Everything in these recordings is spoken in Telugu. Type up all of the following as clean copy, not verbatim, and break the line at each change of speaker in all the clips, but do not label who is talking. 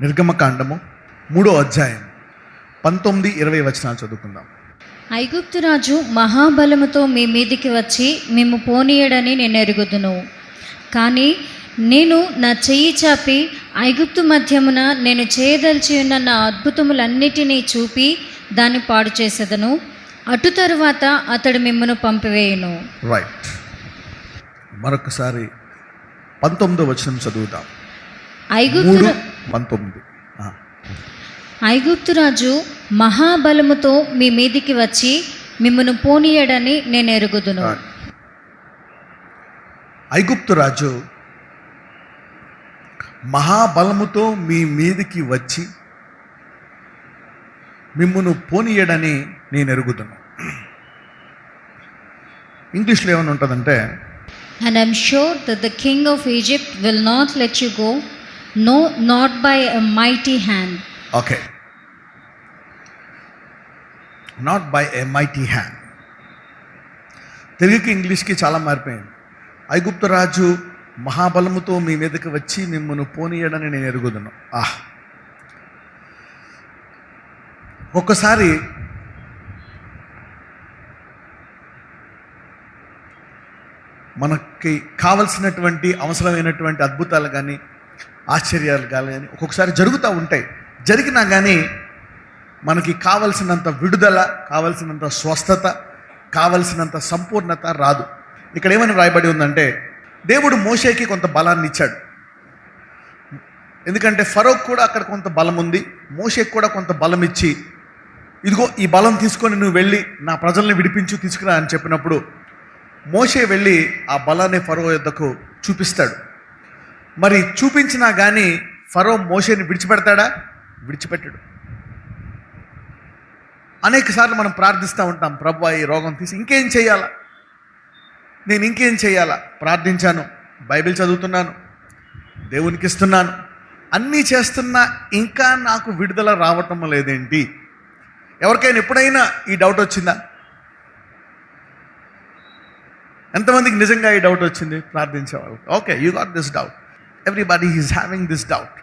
నిర్గమకాండము 3వ అధ్యాయం 19-20 వచనాలు చదువుకుందాం.
ఐగుప్తు రాజు మహాబలముతో మీ మీదికి వచ్చి మేము పోనీయడని నేను ఎరుగుదును. కానీ నేను నా చెయ్యి చాపి ఐగుప్తు మధ్యమున నేను చేయదలిచి ఉన్న నా అద్భుతములన్నిటినీ చూపి దాన్ని పాడు చేసేదను. అటు తరువాత అతడు మిమ్మను పంపివేయును.
రైట్, మరొకసారి 19వ వచనం చదువుదాం.
ఐగుప్తు రాజు మహాబలముతో మీ మీదికి వచ్చి మిమ్మను పోనీయడని నేను ఎరుగుదును.
ఐగుప్తు రాజు మహాబలముతో మీ మీదికి వచ్చి మిమ్మును పోనీయడని నేను ఎరుగుదును. ఇంగ్లీష్లో ఏమైనా ఉంటుందంటే,
And I'm sure that the king of Egypt will not let you go, no, not by a mighty hand.
Okay. Not by a mighty hand. తెలుగుకి ఇంగ్లీష్కి చాలా మారిపోయింది. ఐగుప్తు రాజు మహాబలముతో మీ మీదకి వచ్చి మిమ్మల్ని పోనీయడని నేను ఎరుగుదును. ఒక్కసారి మనకి కావలసినటువంటి అవసరమైనటువంటి అద్భుతాలు కానీ ఆశ్చర్యాలు కానీ ఒక్కొక్కసారి జరుగుతూ ఉంటాయి. జరిగినా కానీ మనకి కావలసినంత విడుదల, కావలసినంత స్వస్థత, కావలసినంత సంపూర్ణత రాదు. ఇక్కడ ఏమని వ్రాయబడి ఉందంటే, దేవుడు మోషేకి కొంత బలాన్ని ఇచ్చాడు. ఎందుకంటే ఫరోకు కూడా అక్కడ కొంత బలం ఉంది, మోషేకి కూడా కొంత బలం ఇచ్చి, ఇదిగో ఈ బలం తీసుకొని నువ్వు వెళ్ళి నా ప్రజల్ని విడిపించు, తీసుకురా అని చెప్పినప్పుడు మోషే వెళ్ళి ఆ బలాన్ని ఫరో యొద్దకు చూపిస్తాడు. మరి చూపించినా కానీ ఫరో మోషేని విడిచిపెడతాడా? విడిచిపెట్టాడు. అనేక సార్లు మనం ప్రార్థిస్తూ ఉంటాం, ప్రభువా ఈ రోగం తీసి, ఇంకేం చేయాలా, నేను ఇంకేం చేయాలా? ప్రార్థించాను, బైబిల్ చదువుతున్నాను, దేవునికి ఇస్తున్నాను, అన్నీ చేస్తున్నా ఇంకా నాకు విడుదల రావటం లేదేంటి? ఎవరికైనా ఎప్పుడైనా ఈ డౌట్ వచ్చిందా? ఎంతమందికి నిజంగా ఈ డౌట్ వచ్చింది? ప్రార్థించేవాళ్ళు. Okay, you got this doubt. Everybody is having this doubt.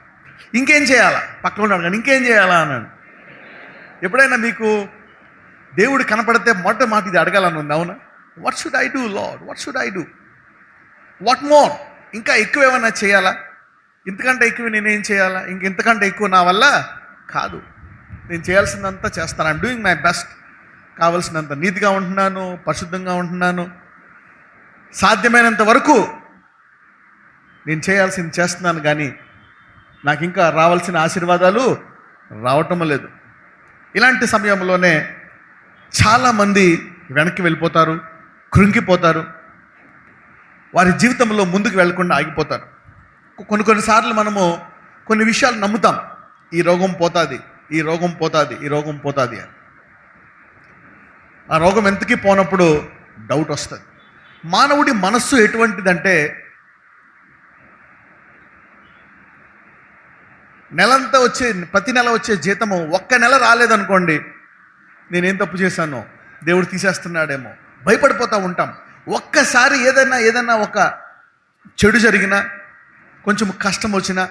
ఇంకేం చేయాలా? పక్కన ఉన్నాడు కానీ ఇంకేం చేయాలా అన్నాడు. ఎప్పుడైనా మీకు దేవుడు కనపడితే మొట్ట మాట ఇది అడగాలని ఉంది, అవునా? What should I do lord, what should I do, what more? ఇంకా ఎక్కువ ఏమైనా చేయాలా? ఇంతకంటే ఎక్కువ నేనేం చేయాలా? ఇంతకంటే ఎక్కువ నా వల్ల కాదు, నేను చేయాల్సిందంతా చేస్తాను, ఐఎమ్ డూయింగ్ మై బెస్ట్, కావలసినంత నీతిగా ఉంటున్నాను, పరిశుద్ధంగా ఉంటున్నాను, సాధ్యమైనంత వరకు నేను చేయాల్సింది చేస్తున్నాను, కానీ నాకు ఇంకా రావాల్సిన ఆశీర్వాదాలు రావటం లేదు. ఇలాంటి సమయంలోనే చాలామంది వెనక్కి వెళ్ళిపోతారు, కృంగిపోతారు, వారి జీవితంలో ముందుకు వెళ్లకుండా ఆగిపోతారు. కొన్నిసార్లు మనము కొన్ని విషయాలు నమ్ముతాం, ఈ రోగం పోతుంది, ఈ రోగం పోతుంది, ఈ రోగం పోతుంది అని. ఆ రోగం ఎంతకీ పోనప్పుడు డౌట్ వస్తుంది. మానవుడి మనస్సు ఎటువంటిదంటే, నెలంతా వచ్చే, ప్రతి నెల వచ్చే జీతము ఒక్క నెల రాలేదనుకోండి, నేనేం తప్పు చేశానో, దేవుడు తీసేస్తున్నాడేమో, భయపడిపోతూ ఉంటాం. ఒక్కసారి ఏదైనా ఒక చెడు జరిగినా, కొంచెం కష్టం వచ్చినా,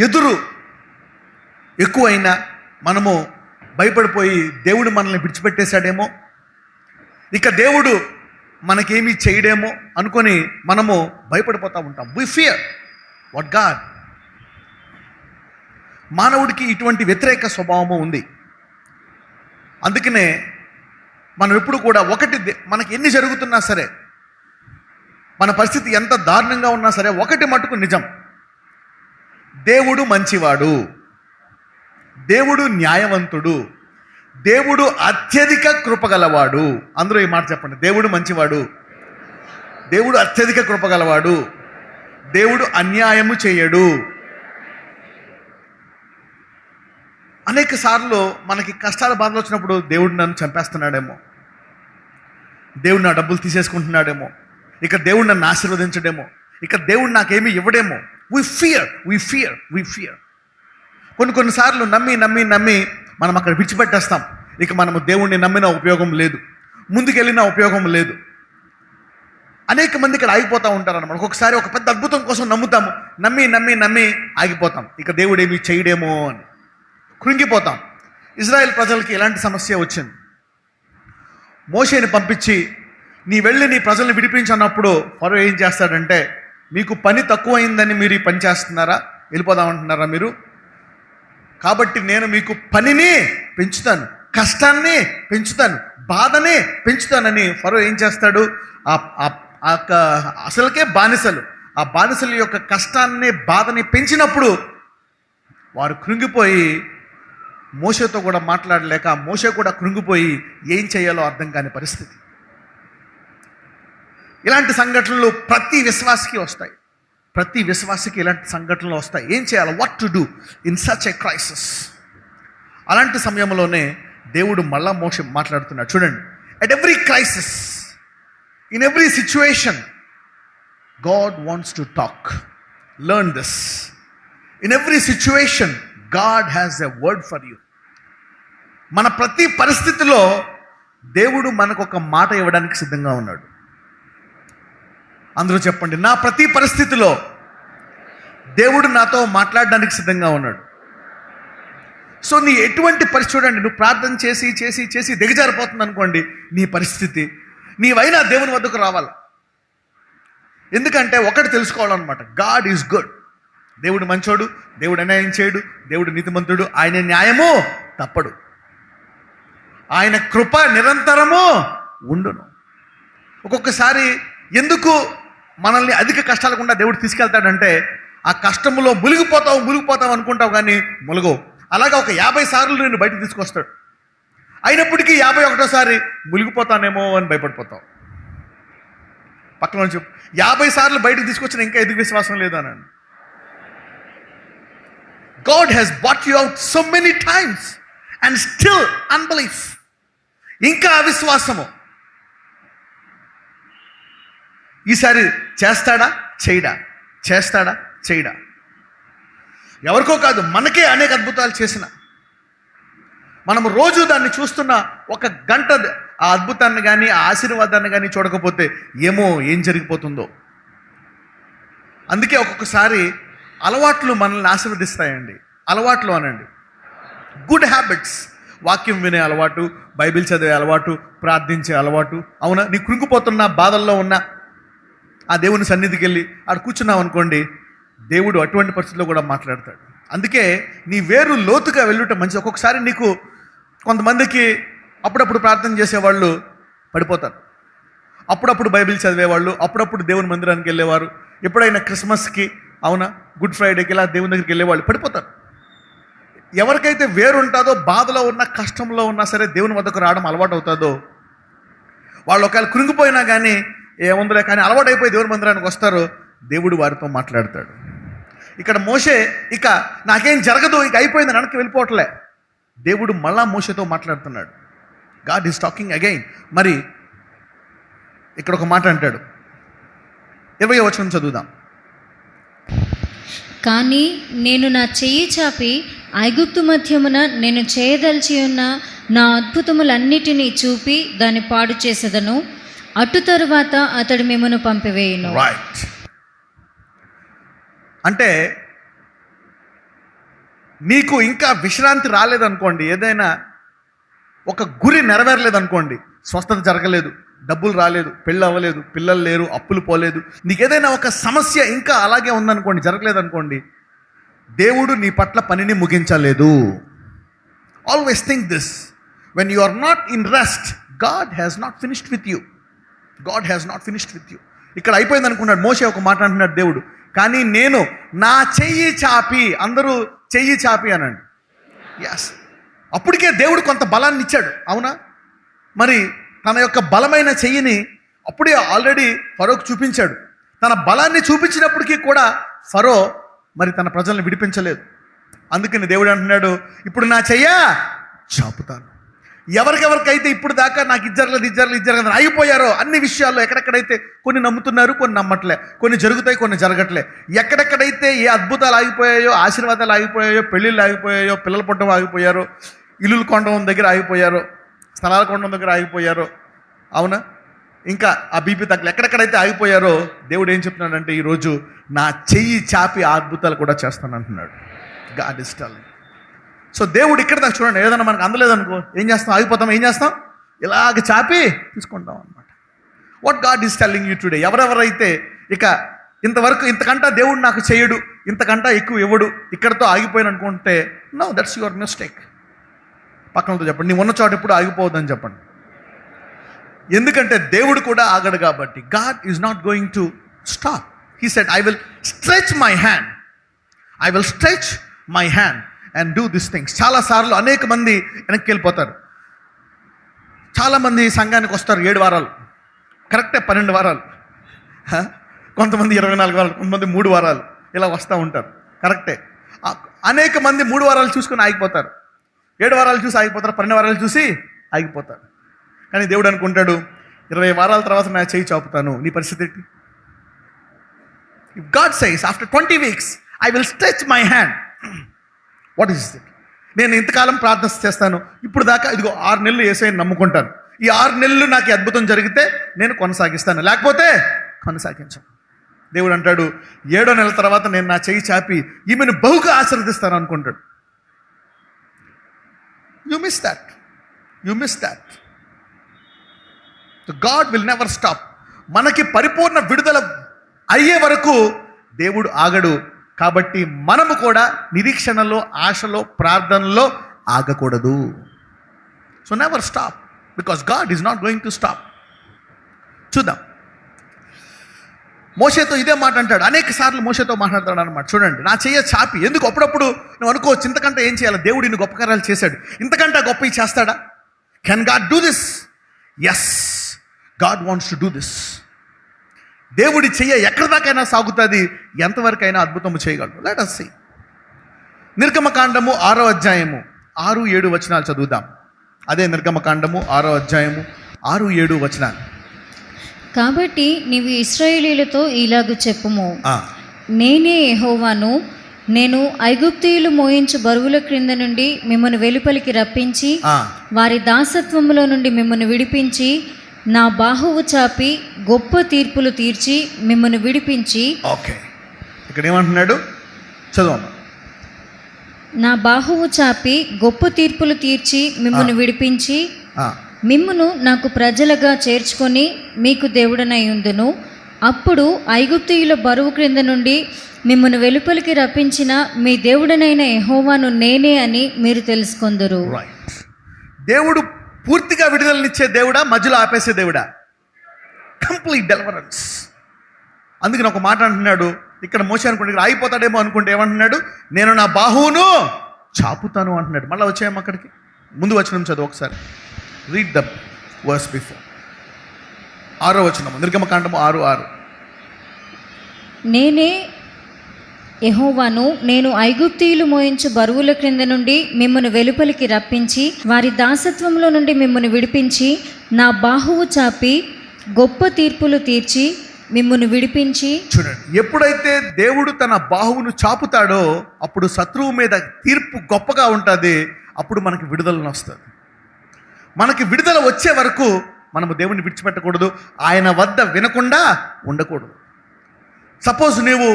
ఎదురు ఎక్కువైనా మనము భయపడిపోయి దేవుడు మనల్ని విడిచిపెట్టేశాడేమో, ఇక దేవుడు మనకేమీ చేయడేమో అనుకొని మనము భయపడిపోతూ ఉంటాం. We fear what God. మానవుడికి ఇటువంటి వ్యతిరేక స్వభావము ఉంది. అందుకనే మనం ఎప్పుడు కూడా మనకి ఎన్ని జరుగుతున్నా సరే, మన పరిస్థితి ఎంత దారుణంగా ఉన్నా సరే, ఒకటి మటుకు నిజం, దేవుడు మంచివాడు, దేవుడు న్యాయవంతుడు, దేవుడు అత్యధిక కృపగలవాడు. అందరూ ఈ మాట చెప్పండి, దేవుడు మంచివాడు, దేవుడు అత్యధిక కృపగలవాడు, దేవుడు అన్యాయము చేయడు. అనేక సార్లు మనకి కష్టాల బాధలు వచ్చినప్పుడు దేవుడు నన్ను చంపేస్తున్నాడేమో, దేవుడు నా డబ్బులు తీసేసుకుంటున్నాడేమో, ఇక దేవుడు నన్ను ఆశీర్వదించడేమో, ఇక దేవుడు నాకేమీ ఇవ్వడేమో. వి ఫియర్. కొన్నిసార్లు నమ్మి మనం అక్కడ విడిచిపెట్టేస్తాం. ఇక మనము దేవుణ్ణి నమ్మిన ఉపయోగం లేదు, ముందుకెళ్ళిన ఉపయోగం లేదు. అనేక మంది ఇక్కడ ఆగిపోతూ ఉంటారు అన్నమాట. ఒక్కొక్కసారి ఒక పెద్ద అద్భుతం కోసం నమ్ముతాము, నమ్మి నమ్మి నమ్మి ఆగిపోతాం. ఇక దేవుడు ఏమి చేయడేమో అని కృంగిపోతాం. ఇజ్రాయెల్ ప్రజలకి ఎలాంటి సమస్య వచ్చింది? మోషేని పంపించి నీ వెళ్ళి నీ ప్రజల్ని విడిపించన్నప్పుడు ఫరో ఏం చేస్తాడంటే, మీకు పని తక్కువైందని మీరు ఈ పని చేస్తున్నారా, వెళ్ళిపోదామంటున్నారా మీరు? కాబట్టి నేను మీకు పనిని పెంచుతాను, కష్టాన్ని పెంచుతాను, బాధని పెంచుతానని ఫరో ఏం చేస్తాడు? అసలుకే బానిసలు, ఆ బానిసల యొక్క కష్టాన్ని బాధని పెంచినప్పుడు వారు కృంగిపోయి మోషేతో కూడా మాట్లాడలేక, మోషే కూడా కృంగిపోయి ఏం చేయాలో అర్థం కాని పరిస్థితి. ఇలాంటి సంఘటనలు ప్రతి విశ్వాసికి వస్తాయి. ప్రతి విశ్వాసికి ఇలాంటి సంఘటనలు వస్తాయి. ఏం చేయాలి? What to do in such a crisis? అలాంటి సమయంలోనే దేవుడు మళ్ళా మోషే మాట్లాడుతున్నాడు. చూడండి, at every crisis, in every situation, God wants to talk. Learn this. In every situation God has a word for you. మన ప్రతి పరిస్థితిలో దేవుడు మనకు ఒక మాట ఇవ్వడానికి సిద్ధంగా ఉన్నాడు. అందరూ చెప్పండి, నా ప్రతి పరిస్థితిలో దేవుడు నాతో మాట్లాడడానికి సిద్ధంగా ఉన్నాడు. సో నీ ఎటువంటి పరిస్థితి, చూడండి, నువ్వు ప్రార్థన చేసి చేసి చేసి దిగజారిపోతుంది అనుకోండి నీ పరిస్థితి, నీవైనా దేవుని వద్దకు రావాలి. ఎందుకంటే ఒకటి తెలుసుకోవాలన్నమాట, గాడ్ ఈజ్ గుడ్. దేవుడు మంచోడు, దేవుడు అన్యాయం చేయడు, దేవుడు నీతిమంతుడు, ఆయన న్యాయము తప్పడు, ఆయన కృప నిరంతరము ఉండును. ఒక్కొక్కసారి ఎందుకు మనల్ని అధిక కష్టాల గుండా దేవుడు తీసుకెళ్తాడంటే, ఆ కష్టములో మునిగిపోతావు అనుకుంటావు కానీ ములగవు. అలాగా ఒక 50 సార్లు నేను బయటకు తీసుకొస్తాడు. అయినప్పటికీ 51సారి మునిగిపోతానేమో అని భయపడిపోతావు. పక్కన నుంచి 50 సార్లు బయటకు తీసుకొచ్చిన ఇంకా ఎందుకు విశ్వాసం లేదు అన్నాను. God has brought you out so many times and still unbelief. ఇంకా అవిశ్వాసము. ఈసారి చేస్తాడా చేయడా, చేస్తాడా చేయడా? ఎవరికో కాదు, మనకే అనేక అద్భుతాలు చేసిన, మనము రోజు దాన్ని చూస్తున్న, ఒక గంట ఆ అద్భుతాన్ని కానీ ఆ ఆశీర్వాదాన్ని కానీ చూడకపోతే ఏమో ఏం జరిగిపోతుందో. అందుకే ఒక్కొక్కసారి అలవాట్లు మనల్ని ఆశీర్వదిస్తాయండి. అలవాట్లు అనండి, గుడ్ హ్యాబిట్స్. వాక్యం వినే అలవాటు, బైబిల్ చదివే అలవాటు, ప్రార్థించే అలవాటు. అవునా? నీ కృంగిపోతున్న బాధల్లో ఉన్న ఆ దేవుని సన్నిధికి వెళ్ళి ఆడ కూర్చున్నావు అనుకోండి, దేవుడు అటువంటి పరిస్థితుల్లో కూడా మాట్లాడతాడు. అందుకే నీ వేరు లోతుగా వెళ్ళుట మంచిది. ఒక్కొక్కసారి నీకు కొంతమందికి అప్పుడప్పుడు ప్రార్థన చేసేవాళ్ళు పడిపోతారు, అప్పుడప్పుడు బైబిల్ చదివేవాళ్ళు, అప్పుడప్పుడు దేవుని మందిరానికి వెళ్ళేవారు, ఎప్పుడైనా క్రిస్మస్కి, అవునా, గుడ్ ఫ్రైడేకి ఇలా దేవుని దగ్గరికి వెళ్ళేవాళ్ళు పడిపోతారు. ఎవరికైతే వేరు ఉంటుందో, బాధలో ఉన్న కష్టంలో ఉన్నా సరే దేవుని వద్దకు రావడం అలవాటు అవుతుందో, వాళ్ళు ఒకవేళ కృంగిపోయినా కానీ ఏముందిలే కానీ అలవాటు అయిపోయి దేవుని మందిరానికి వస్తారు, దేవుడు వారితో మాట్లాడతాడు. ఇక్కడ మోషే ఇక నాకేం జరగదు, ఇక అయిపోయింది, వెనక్కి వెళ్ళిపోవట్లే. దేవుడు మళ్ళా మోషేతో మాట్లాడుతున్నాడు. God is talking again. మరి ఇక్కడ ఒక మాట అంటాడు, 20వ వచనం చదువుదాం.
కానీ నేను నా చెయ్యి చాపి ఐగుప్తు మధ్యమున నేను చేయదలిచి ఉన్న నా అద్భుతములన్నిటినీ చూపి దాన్ని పాడు చేసేదను. అటు తరువాత అతడు మిమ్మను పంపివేయును.
రైట్. అంటే నీకు ఇంకా విశ్రాంతి రాలేదనుకోండి, ఏదైనా ఒక గురి నెరవేరలేదనుకోండి, స్వస్థత జరగలేదు, డబ్బులు రాలేదు, పెళ్ళి అవ్వలేదు, పిల్లలు లేరు, అప్పులు పోలేదు, నీకు ఏదైనా ఒక సమస్య ఇంకా అలాగే ఉందనుకోండి, జరగలేదనుకోండి, దేవుడు నీ పట్ల పనిని ముగించలేదు. Always think this, when you are not in rest, God has not finished with you. God has not finished with you. ఇక్కడ అయిపోయింది అనుకున్నాడు మోషే. ఒక మాట అంటున్నాడు దేవుడు, కానీ నేను నా చెయ్యి చాపి, అందరూ చెయ్యి చాపి అనండి. ఎస్, అప్పటికే దేవుడు కొంత బలాన్ని ఇచ్చాడు. అవునా? మరి తన యొక్క బలమైన చెయ్యిని అప్పుడే ఆల్రెడీ ఫరోకు చూపించాడు. తన బలాన్ని చూపించినప్పటికీ కూడా ఫరో మరి తన ప్రజల్ని విడిపించలేదు. అందుకని దేవుడు అంటున్నాడు, ఇప్పుడు నా చెయ్య చాపుతాను. ఎవరికెవరికైతే ఇప్పుడు దాకా నాకు ఇది జరగలేదు ఆగిపోయారో, అన్ని విషయాల్లో ఎక్కడెక్కడైతే కొన్ని నమ్ముతున్నారు, కొన్ని నమ్మట్లే, కొన్ని జరుగుతాయి, కొన్ని జరగట్లే, ఎక్కడెక్కడైతే ఏ అద్భుతాలు ఆగిపోయాయో, ఆశీర్వాదాలు ఆగిపోయాయో, పెళ్ళిళ్ళు ఆగిపోయాయో, పిల్లల పుట్టం ఆగిపోయారో, ఇల్లుల కొండం దగ్గర ఆగిపోయారో, స్థలాల కొండం దగ్గర ఆగిపోయారో, అవునా, ఇంకా ఆ బీపీ తగ్గలు ఎక్కడెక్కడైతే ఆగిపోయారో దేవుడు ఏం చెప్తున్నాడంటే ఈరోజు నా చెయ్యి చాపి ఆ అద్భుతాలు కూడా చేస్తాను అంటున్నాడు. God is telling. సో దేవుడు ఇక్కడ దాకా చూడండి, ఏదైనా మనకు అందలేదనుకో ఏం చేస్తాం, ఆగిపోతాం, ఏం చేస్తాం, ఇలాగ చాపి తీసుకుంటాం అనమాట. What God is telling you today. ఎవరెవరైతే ఇక ఇంతవరకు ఇంతకంటా దేవుడు నాకు చేయడు, ఇంతకంటా ఎక్కువ ఇవ్వడు, ఇక్కడతో ఆగిపోయాను అనుకుంటే నో, దట్స్ యువర్ మిస్టేక్. పక్కనతో చెప్పండి, నీ ఉన్న చోట ఎప్పుడు ఆగిపోవద్దని చెప్పండి. ఎందుకంటే దేవుడు కూడా ఆగడు కాబట్టి. God is not going to stop. He said I will stretch my hand, I will stretch my hand and do this things. చాలాసార్లు అనేక మంది వెనక్కి వెళ్ళిపోతారు. చాలామంది సంఘానికి వస్తారు 7 వారాలు, కరెక్టే 12 వారాలు, కొంతమంది 24 వారాలు, కొంతమంది 3 వారాలు ఇలా వస్తూ ఉంటారు, కరెక్టే. అనేక మంది 3 వారాలు చూసుకొని ఆగిపోతారు, 7 వారాలు చూసి ఆగిపోతారు, 12 వారాలు చూసి ఆగిపోతారు. కానీ దేవుడు అనుకుంటాడు 20 వారాల తర్వాత నా చేయి చాపుతాను, నీ పరిస్థితి ఏంటి? If God says after 20 weeks I will stretch my hand, what is it? నేను ఇంతకాలం ప్రార్థన చేస్తాను, ఇప్పుడు దాకా ఇదిగో 6 నెలలు యేసయ్యని నమ్ముకుంటాను, ఈ 6 నెలలు నాకు ఈ అద్భుతం జరిగితే నేను కొనసాగిస్తాను, లేకపోతే కొనసాగించను. దేవుడు అంటాడు 7వ నెల తర్వాత నేను నా చేయి చాపి ఈమెను బహుగా ఆశీర్వదిస్తాను అనుకుంటాడు. You miss that, you miss that. God will never stop. మనకి పరిపూర్ణ విడుదల అయ్యే వరకు దేవుడు ఆగడు. కాబట్టి మనము కూడా నిరీక్షణలో, ఆశలో, ప్రార్థనలో ఆగకూడదు. So never stop, because God is not going to stop. చూద్దాం, మోషేతో ఇదే మాట అంటాడు, అనేక సార్లు మోషేతో మాట్లాడతాడు అనమాట. చూడండి, నా చెయ్య చాపి. ఎందుకు? అప్పుడప్పుడు నువ్వు అనుకోవచ్చు ఇంతకంటే ఏం చేయాలి, దేవుడు ఇన్ని గొప్ప కార్యాలు చేశాడు, ఇంతకంటే గొప్ప చేస్తాడా? Can God do this? Yes, God wants to do this. దేవుడి చెయ్య ఎక్కడి దాకైనా సాగుతుంది, ఎంతవరకైనా అద్భుతము చేయగలడు. Let us see. నిర్గమకాండము 6వ అధ్యాయము 6-7 వచనాలు చదువుదాం. అదే నిర్గమకాండము 6వ అధ్యాయము 6-7 వచనాలు.
కాబట్టి నీవు ఇశ్రాయేలీయులతో ఇలాగు చెప్పుము, నేనే యెహోవాను, నేను ఐగుప్తీయులు మోయించు బరువుల క్రింద నుండి మిమ్మల్ని వెలుపలికి రప్పించి వారి దాసత్వములో నుండి మిమ్మల్ని విడిపించి నా బాహువు చాపి గొప్ప తీర్పులు తీర్చి మిమ్మల్ని విడిపించి.
ఓకే, ఇక్కడ ఏమంటున్నాడు చదవమ్మా.
నా బాహువు చాపి గొప్ప తీర్పులు తీర్చి మిమ్మల్ని విడిపించి మిమ్మును నాకు ప్రజలుగా చేర్చుకొని మీకు దేవుడనై ఉందును. అప్పుడు ఐగుప్తీయుల బరువు క్రింద నుండి మిమ్మల్ని వెలుపలికి రప్పించిన మీ దేవుడనైన యెహోవాను నేనే అని మీరు తెలుసుకొందురు.
దేవుడు పూర్తిగా విడుదలనిచ్చే దేవుడా, మధ్యలో ఆపేసే దేవుడా? Complete deliverance. అందుకని ఒక మాట అంటున్నాడు ఇక్కడ, మోషే అనుకుంటే ఇక్కడ ఆగిపోతాడేమో అనుకుంటే ఏమంటున్నాడు, నేను నా బాహువును చాపుతాను అంటున్నాడు. మళ్ళీ వచ్చాయేమో అక్కడికి, ముందు వచనం చదువు ఒకసారి. Read the verse before. 6వ వచనం, నిర్గమకాండము 6:6.
నేనే యెహోవాను, నేను ఐగుప్తీయులు మోయించు బరువుల క్రింద నుండి మిమ్మల్ని వెలుపలికి రప్పించి వారి దాసత్వంలో నుండి మిమ్మల్ని విడిపించి నా బాహువు చాపి గొప్ప తీర్పులు తీర్చి మిమ్మల్ని విడిపించి. చూడండి, ఎప్పుడైతే దేవుడు తన బాహువును చాపుతాడో అప్పుడు శత్రువు మీద తీర్పు గొప్పగా ఉంటుంది, అప్పుడు మనకి విడుదలను వస్తుంది. మనకి విడుదల వచ్చే వరకు మనము దేవుడిని విడిచిపెట్టకూడదు, ఆయన వద్ద వినకుండా ఉండకూడదు. సపోజ్ నువ్వు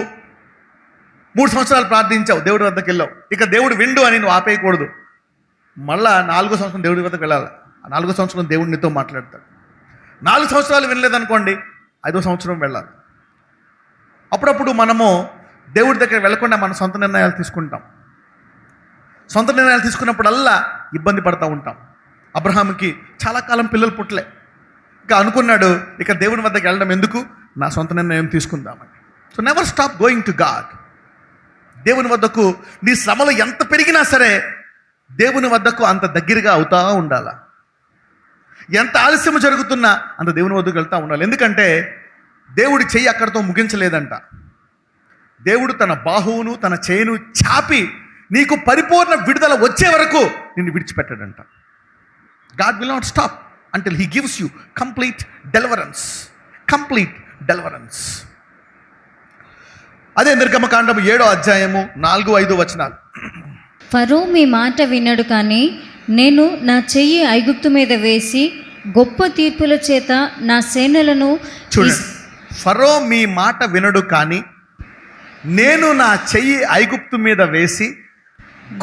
3 సంవత్సరాలు ప్రార్థించావు, దేవుడి వద్దకు వెళ్ళావు, ఇక దేవుడు విండు అని నువ్వు ఆపేయకూడదు. మళ్ళా 4వ సంవత్సరం దేవుడి వద్దకు వెళ్ళాలి. 4వ సంవత్సరం దేవుడు నీతో మాట్లాడతాడు. 4 సంవత్సరాలు వినలేదనుకోండి, 5వ సంవత్సరం వెళ్ళాలి. అప్పుడప్పుడు మనము దేవుడి దగ్గర వెళ్లకుండా మన సొంత నిర్ణయాలు తీసుకుంటాం. సొంత నిర్ణయాలు తీసుకున్నప్పుడల్లా ఇబ్బంది పడుతూ ఉంటాం. అబ్రహాముకి చాలా కాలం పిల్లలు పుట్టలే, ఇక అనుకున్నాడు ఇక దేవుని వద్దకు వెళ్ళడం ఎందుకు, నా సొంత నిర్ణయం తీసుకుందామని. So never stop going to God. దేవుని వద్దకు నీ శ్రమలు ఎంత పెరిగినా సరే దేవుని వద్దకు అంత దగ్గరగా అవుతా ఉండాలా. ఎంత ఆలస్యం జరుగుతున్నా అంత దేవుని వద్దకు వెళ్తూ ఉండాలి. ఎందుకంటే దేవుడి చెయ్యి అక్కడితో ముగించలేదంట. దేవుడు తన బాహువును తన చేయిను చాపి నీకు పరిపూర్ణ విడుదల వచ్చే వరకు నిన్ను విడిచిపెట్టాడంట. God will not stop until he gives you complete deliverance. Complete deliverance. అదే నిర్గమకాండము 7వ అధ్యాయము 4-5 వచనాలు. ఫరో మీ మాట వినడు, కానీ నేను నా చెయ్యి ఐగుప్తు మీద వేసి గొప్ప తీర్పుల చేత నా సేనలను
చూడండి, ఫరో మీ మాట వినడు, కానీ నేను నా చెయ్యి ఐగుప్తు మీద వేసి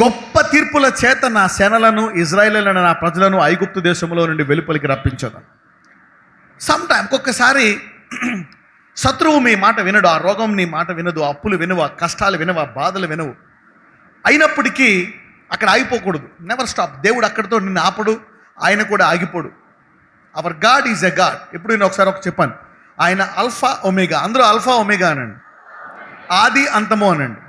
గొప్ప తీర్పుల చేత నా సేనలను, ఇజ్రాయేలులను, నా ప్రజలను ఐగుప్తు దేశంలో నుండి వెలుపలికి రప్పించదు. సమ్టైమ్ ఒక్కొక్కసారి శత్రువు మీ మాట వినడు, ఆ రోగం నీ మాట వినదు, ఆ అప్పులు వినవు, ఆ కష్టాలు వినవు, ఆ బాధలు వినవు. అయినప్పటికీ అక్కడ ఆగిపోకూడదు. Never stop. దేవుడు అక్కడితో నిన్ను ఆపడు, ఆయన కూడా ఆగిపోడు. Our God is a God. ఎప్పుడు నేను ఒకసారి చెప్పాను, ఆయన ఆల్ఫా ఒమేగా. అందరూ ఆల్ఫా ఒమేగా అనండి, ఆది అంతము అనండి.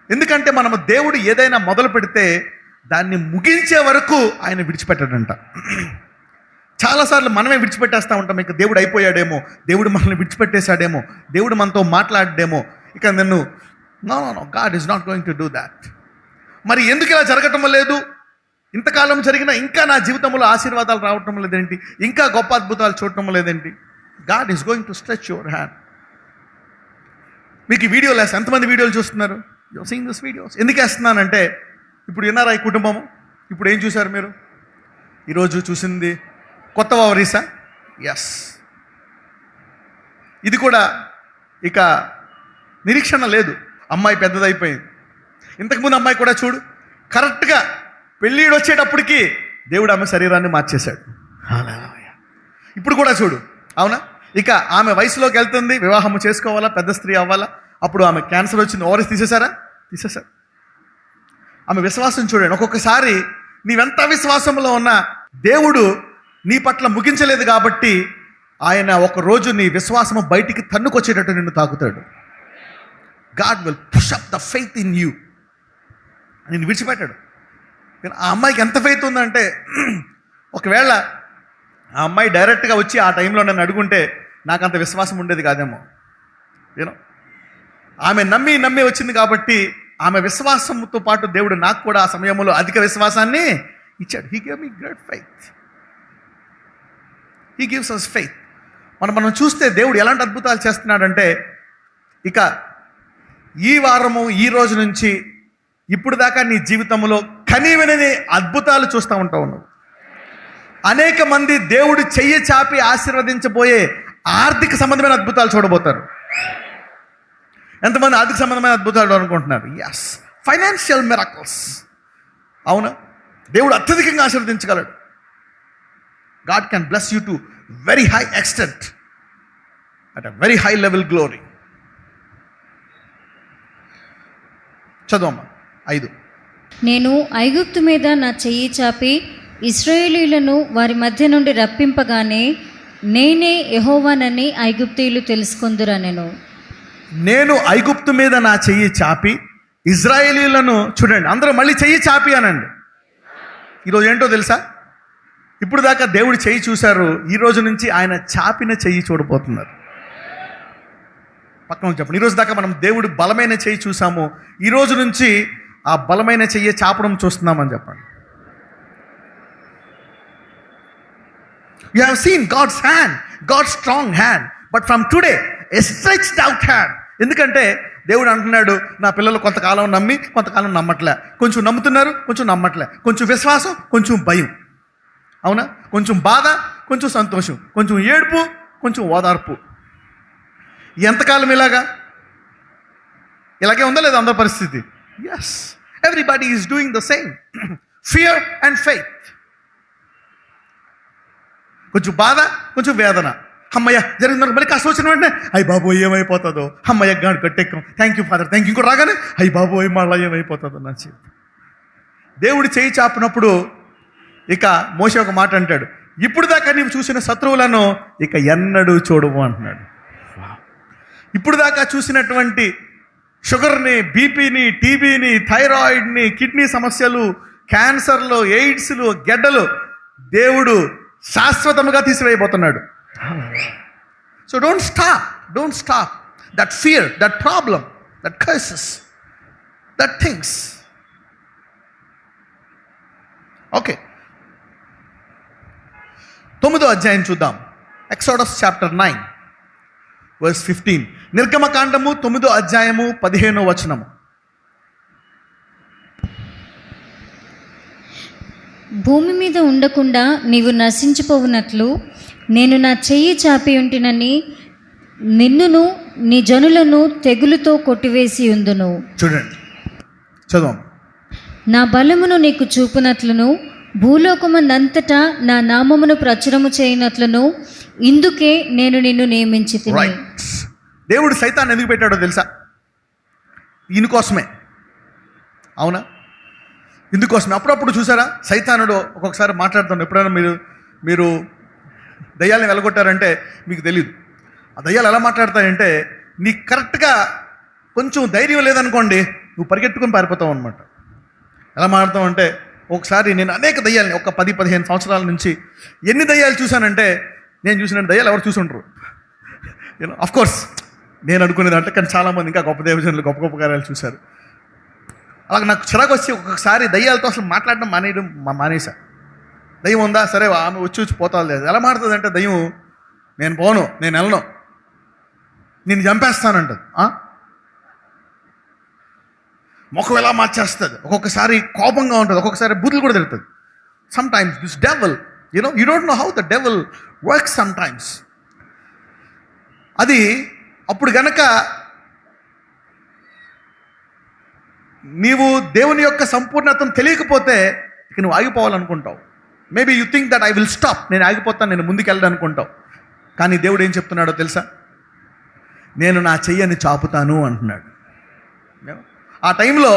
ఎందుకంటే మనము దేవుడు ఏదైనా మొదలు పెడితే దాన్ని ముగించే వరకు ఆయన విడిచిపెట్టాడంట. చాలాసార్లు మనమే విడిచిపెట్టేస్తూ ఉంటాం. ఇక దేవుడు అయిపోయాడేమో, దేవుడు మనల్ని విడిచిపెట్టేశాడేమో, దేవుడు మనతో మాట్లాడేమో, ఇక నన్ను no, God is not going to do that. మరి ఎందుకు ఇలా జరగటం లేదు? ఇంతకాలం జరిగినా ఇంకా నా జీవితంలో ఆశీర్వాదాలు రావటం లేదేంటి? ఇంకా గొప్ప అద్భుతాలు చూడటం లేదేంటి? God is going to stretch your hand. మీకు ఈ వీడియోలు వేస్తే ఎంతమంది వీడియోలు చూస్తున్నారు? You seeing this videos. ఎందుకు వేస్తున్నానంటే, ఇప్పుడు విన్నారా ఈ కుటుంబము? ఇప్పుడు ఏం చూశారు మీరు? ఈరోజు చూసింది కొత్త వారీసా? ఎస్. ఇది కూడా ఇక నిరీక్షణ లేదు. అమ్మాయి పెద్దదైపోయింది. ఇంతకుముందు అమ్మాయి కూడా చూడు, కరెక్ట్గా పెళ్ళిడు వచ్చేటప్పటికి దేవుడు ఆమె శరీరాన్ని మార్చేశాడు. ఇప్పుడు కూడా చూడు, అవునా? ఇక ఆమె వయసులోకి వెళ్తుంది, వివాహము చేసుకోవాలా, పెద్ద స్త్రీ అవ్వాలా. అప్పుడు ఆమె క్యాన్సర్ వచ్చింది, ఓవరీస్ తీసేశారు. ఆమె విశ్వాసం చూడండి. ఒక్కొక్కసారి నీవెంత విశ్వాసంలో ఉన్నా దేవుడు నీ పట్ల ముగించలేదు కాబట్టి ఆయన ఒకరోజు నీ విశ్వాసము బయటికి తన్నుకొచ్చేటట్టు నిన్ను తాకుతాడు. God will push up the faith in you. నిన్ను విడిచిపెట్టాడు. ఆ అమ్మాయికి ఎంత ఫెయిత్ ఉందంటే, ఒకవేళ ఆ అమ్మాయి డైరెక్ట్గా వచ్చి ఆ టైంలో నన్ను అడుగుంటే నాకు అంత విశ్వాసం ఉండేది కాదేమో. యూనో, ఆమె నమ్మి వచ్చింది కాబట్టి ఆమె విశ్వాసంతో పాటు దేవుడు నాకు కూడా ఆ సమయంలో అధిక విశ్వాసాన్ని ఇచ్చాడు. He gave me great faith. He gives us faith. మనం చూస్తే దేవుడు ఎలాంటి అద్భుతాలు చేస్తున్నాడంటే, ఇక ఈ వారము, ఈ రోజు నుంచి ఇప్పుడు దాకా నీ జీవితంలో కనీవినని అద్భుతాలు చూస్తూ ఉన్నావు. అనేక మంది దేవుడు చెయ్యి చాపి ఆశీర్వదించబోయే ఆర్థిక సంబంధమైన అద్భుతాలు చూడబోతారు. ఎంతమంది ఆర్థిక సంబంధమైన అద్భుతాలు అనుకుంటున్నారు? Yes, financial miracles. అవునా? దేవుడు అత్యధికంగా ఆశీర్వదించగలడు. God can bless you to very high extent, at a very high level glory. చదవమ్మా 5.
నేను ఐగుప్తు మీద నా చెయ్యి చాపి ఇశ్రాయేలీయులను వారి మధ్య నుండి రప్పింపగానే నేనే యెహోవానని ఐగుప్తీయులు తెలుసుకొందురనెను.
నేను ఐగుప్తు మీద నా చెయ్యి చాపి ఇజ్రాయేలీయులను, చూడండి అందరూ మళ్ళీ చెయ్యి చాపి అనండి. ఈరోజు ఏంటో తెలుసా? ఇప్పుడు దాకా దేవుడు చెయ్యి చూశారు, ఈ రోజు నుంచి ఆయన చాపిన చెయ్యి చూడబోతున్నారు. పక్కన చెప్పండి, ఈరోజు దాకా మనం దేవుడు బలమైన చెయ్యి చూసాము, ఈ రోజు నుంచి ఆ బలమైన చెయ్యి చాపడం చూస్తున్నామని చెప్పండి. You have seen God's hand, God's strong hand, but from today a stretched out hand. ఎందుకంటే దేవుడు అంటున్నాడు, నా పిల్లలు కొంతకాలం నమ్మి కొంతకాలం నమ్మట్లే, కొంచెం నమ్ముతున్నారు, కొంచెం నమ్మట్లే, కొంచెం విశ్వాసం, కొంచెం భయం. అవునా? కొంచెం బాధ, కొంచెం సంతోషం, కొంచెం ఏడుపు, కొంచెం ఓదార్పు. ఎంతకాలం ఇలాగే ఉందా లేదా అందరి పరిస్థితి? Yes, everybody is doing the same. Fear and faith. కొంచెం బాధ, కొంచెం వేదన. అమ్మయ్య జరిగింది, మళ్ళీ కష్టం వచ్చిన వెంటనే అయ్యి బాబోయ్ ఏమైపోతుందో, అమ్మయ్య గాడు గట్టెక్కం, thank you father, thank you. ఇంకో రాగానే అయ్యి బాబోయ్ మళ్ళీ ఏమైపోతుందో నా చేతి. దేవుడు చేయి చాపినప్పుడు ఇక మోషే ఒక మాట అంటాడు, ఇప్పుడు దాకా నీవు చూసిన శత్రువులను ఇక ఎన్నడూ చూడవు అంటున్నాడు. ఇప్పుడు దాకా చూసినటువంటి షుగర్ని, బీపీని, టీబీని, థైరాయిడ్ని, కిడ్నీ సమస్యలు, క్యాన్సర్లు, ఎయిడ్స్లు, గెడ్డలు దేవుడు శాశ్వతంగా తీసివేయబోతున్నాడు. So don't stop that fear, that problem, that curses, that things. Okay, 9వ అధ్యాయం చూద్దాం. Exodus chapter 9 verse 15. నిర్గమకాండము 9వ అధ్యాయము 15వ వచనము.
భూమి మీద ఉండకుండా నీవు నశించిపోవునట్లు నేను నా చెయ్యి చాపి ఉంటినని నిన్నును నీ జనులను తెగులుతో కొట్టివేసి ఉందును.
చూడండి, చదువు.
నా బలమును నీకు చూపునట్లును భూలోకమందంతటా నా నామమును ప్రచురము చేయనట్లును ఇందుకే నేను నిన్ను నియమించి తిని.
రైట్. దేవుడు సైతాన్ని ఎందుకు పెట్టాడో తెలుసా? ఇందుకోసమే. అవునా? ఇందుకోసమే. అప్పుడప్పుడు చూసారా, సైతానుడు ఒక్కొక్కసారి మాట్లాడుతాడు. ఎప్పుడైనా మీరు దయ్యాలను వెళ్ళగొట్టారంటే మీకు తెలియదు. ఆ దయ్యాలు ఎలా మాట్లాడతాయంటే, నీకు కరెక్ట్గా కొంచెం ధైర్యం లేదనుకోండి, నువ్వు పరిగెట్టుకుని పారిపోతావు అనమాట. ఎలా మాట్లాడతావు అంటే, ఒకసారి నేను అనేక దయ్యాలని ఒక 10-15 సంవత్సరాల నుంచి ఎన్ని దయ్యాలు చూశానంటే, నేను చూసిన దయ్యాలు ఎవరు చూసి ఉంటారు. అఫ్కోర్స్ నేను అనుకునేది అంటే, కానీ చాలామంది ఇంకా గొప్ప దేవజనులు గొప్ప గొప్ప కార్యాలు చూశారు. అలాగే నాకు చిరాకు వచ్చి ఒక్కొక్కసారి దయ్యాలతో అసలు మాట్లాడడం మానేసా. దయ్యం ఉందా, సరే ఆమె వచ్చి పోతాది లేదు. ఎలా మాట్లాడుతుంది అంటే, దయ్యం నేను పోను, నేను వెళ్ళను, నేను చంపేస్తానంటది. ముఖం ఎలా మార్చేస్తుంది, ఒక్కొక్కసారి కోపంగా ఉంటుంది, ఒక్కొక్కసారి బూతులు కూడా తిరుగుతుంది. Some times this devil, you don't know how the devil works some times. అది అప్పుడు గనక నీవు దేవుని యొక్క సంపూర్ణతను తెలియకపోతే ఇక నువ్వు ఆగిపోవాలనుకుంటావు. Maybe you think that I will stop, నేను ఆగిపోతాను, నేను ముందుకు వెళ్ళాను అనుకుంటావు. కానీ దేవుడు ఏం చెప్తున్నాడో తెలుసా? నేను నా చెయ్యని చాపుతాను అంటున్నాడు. ఆ టైంలో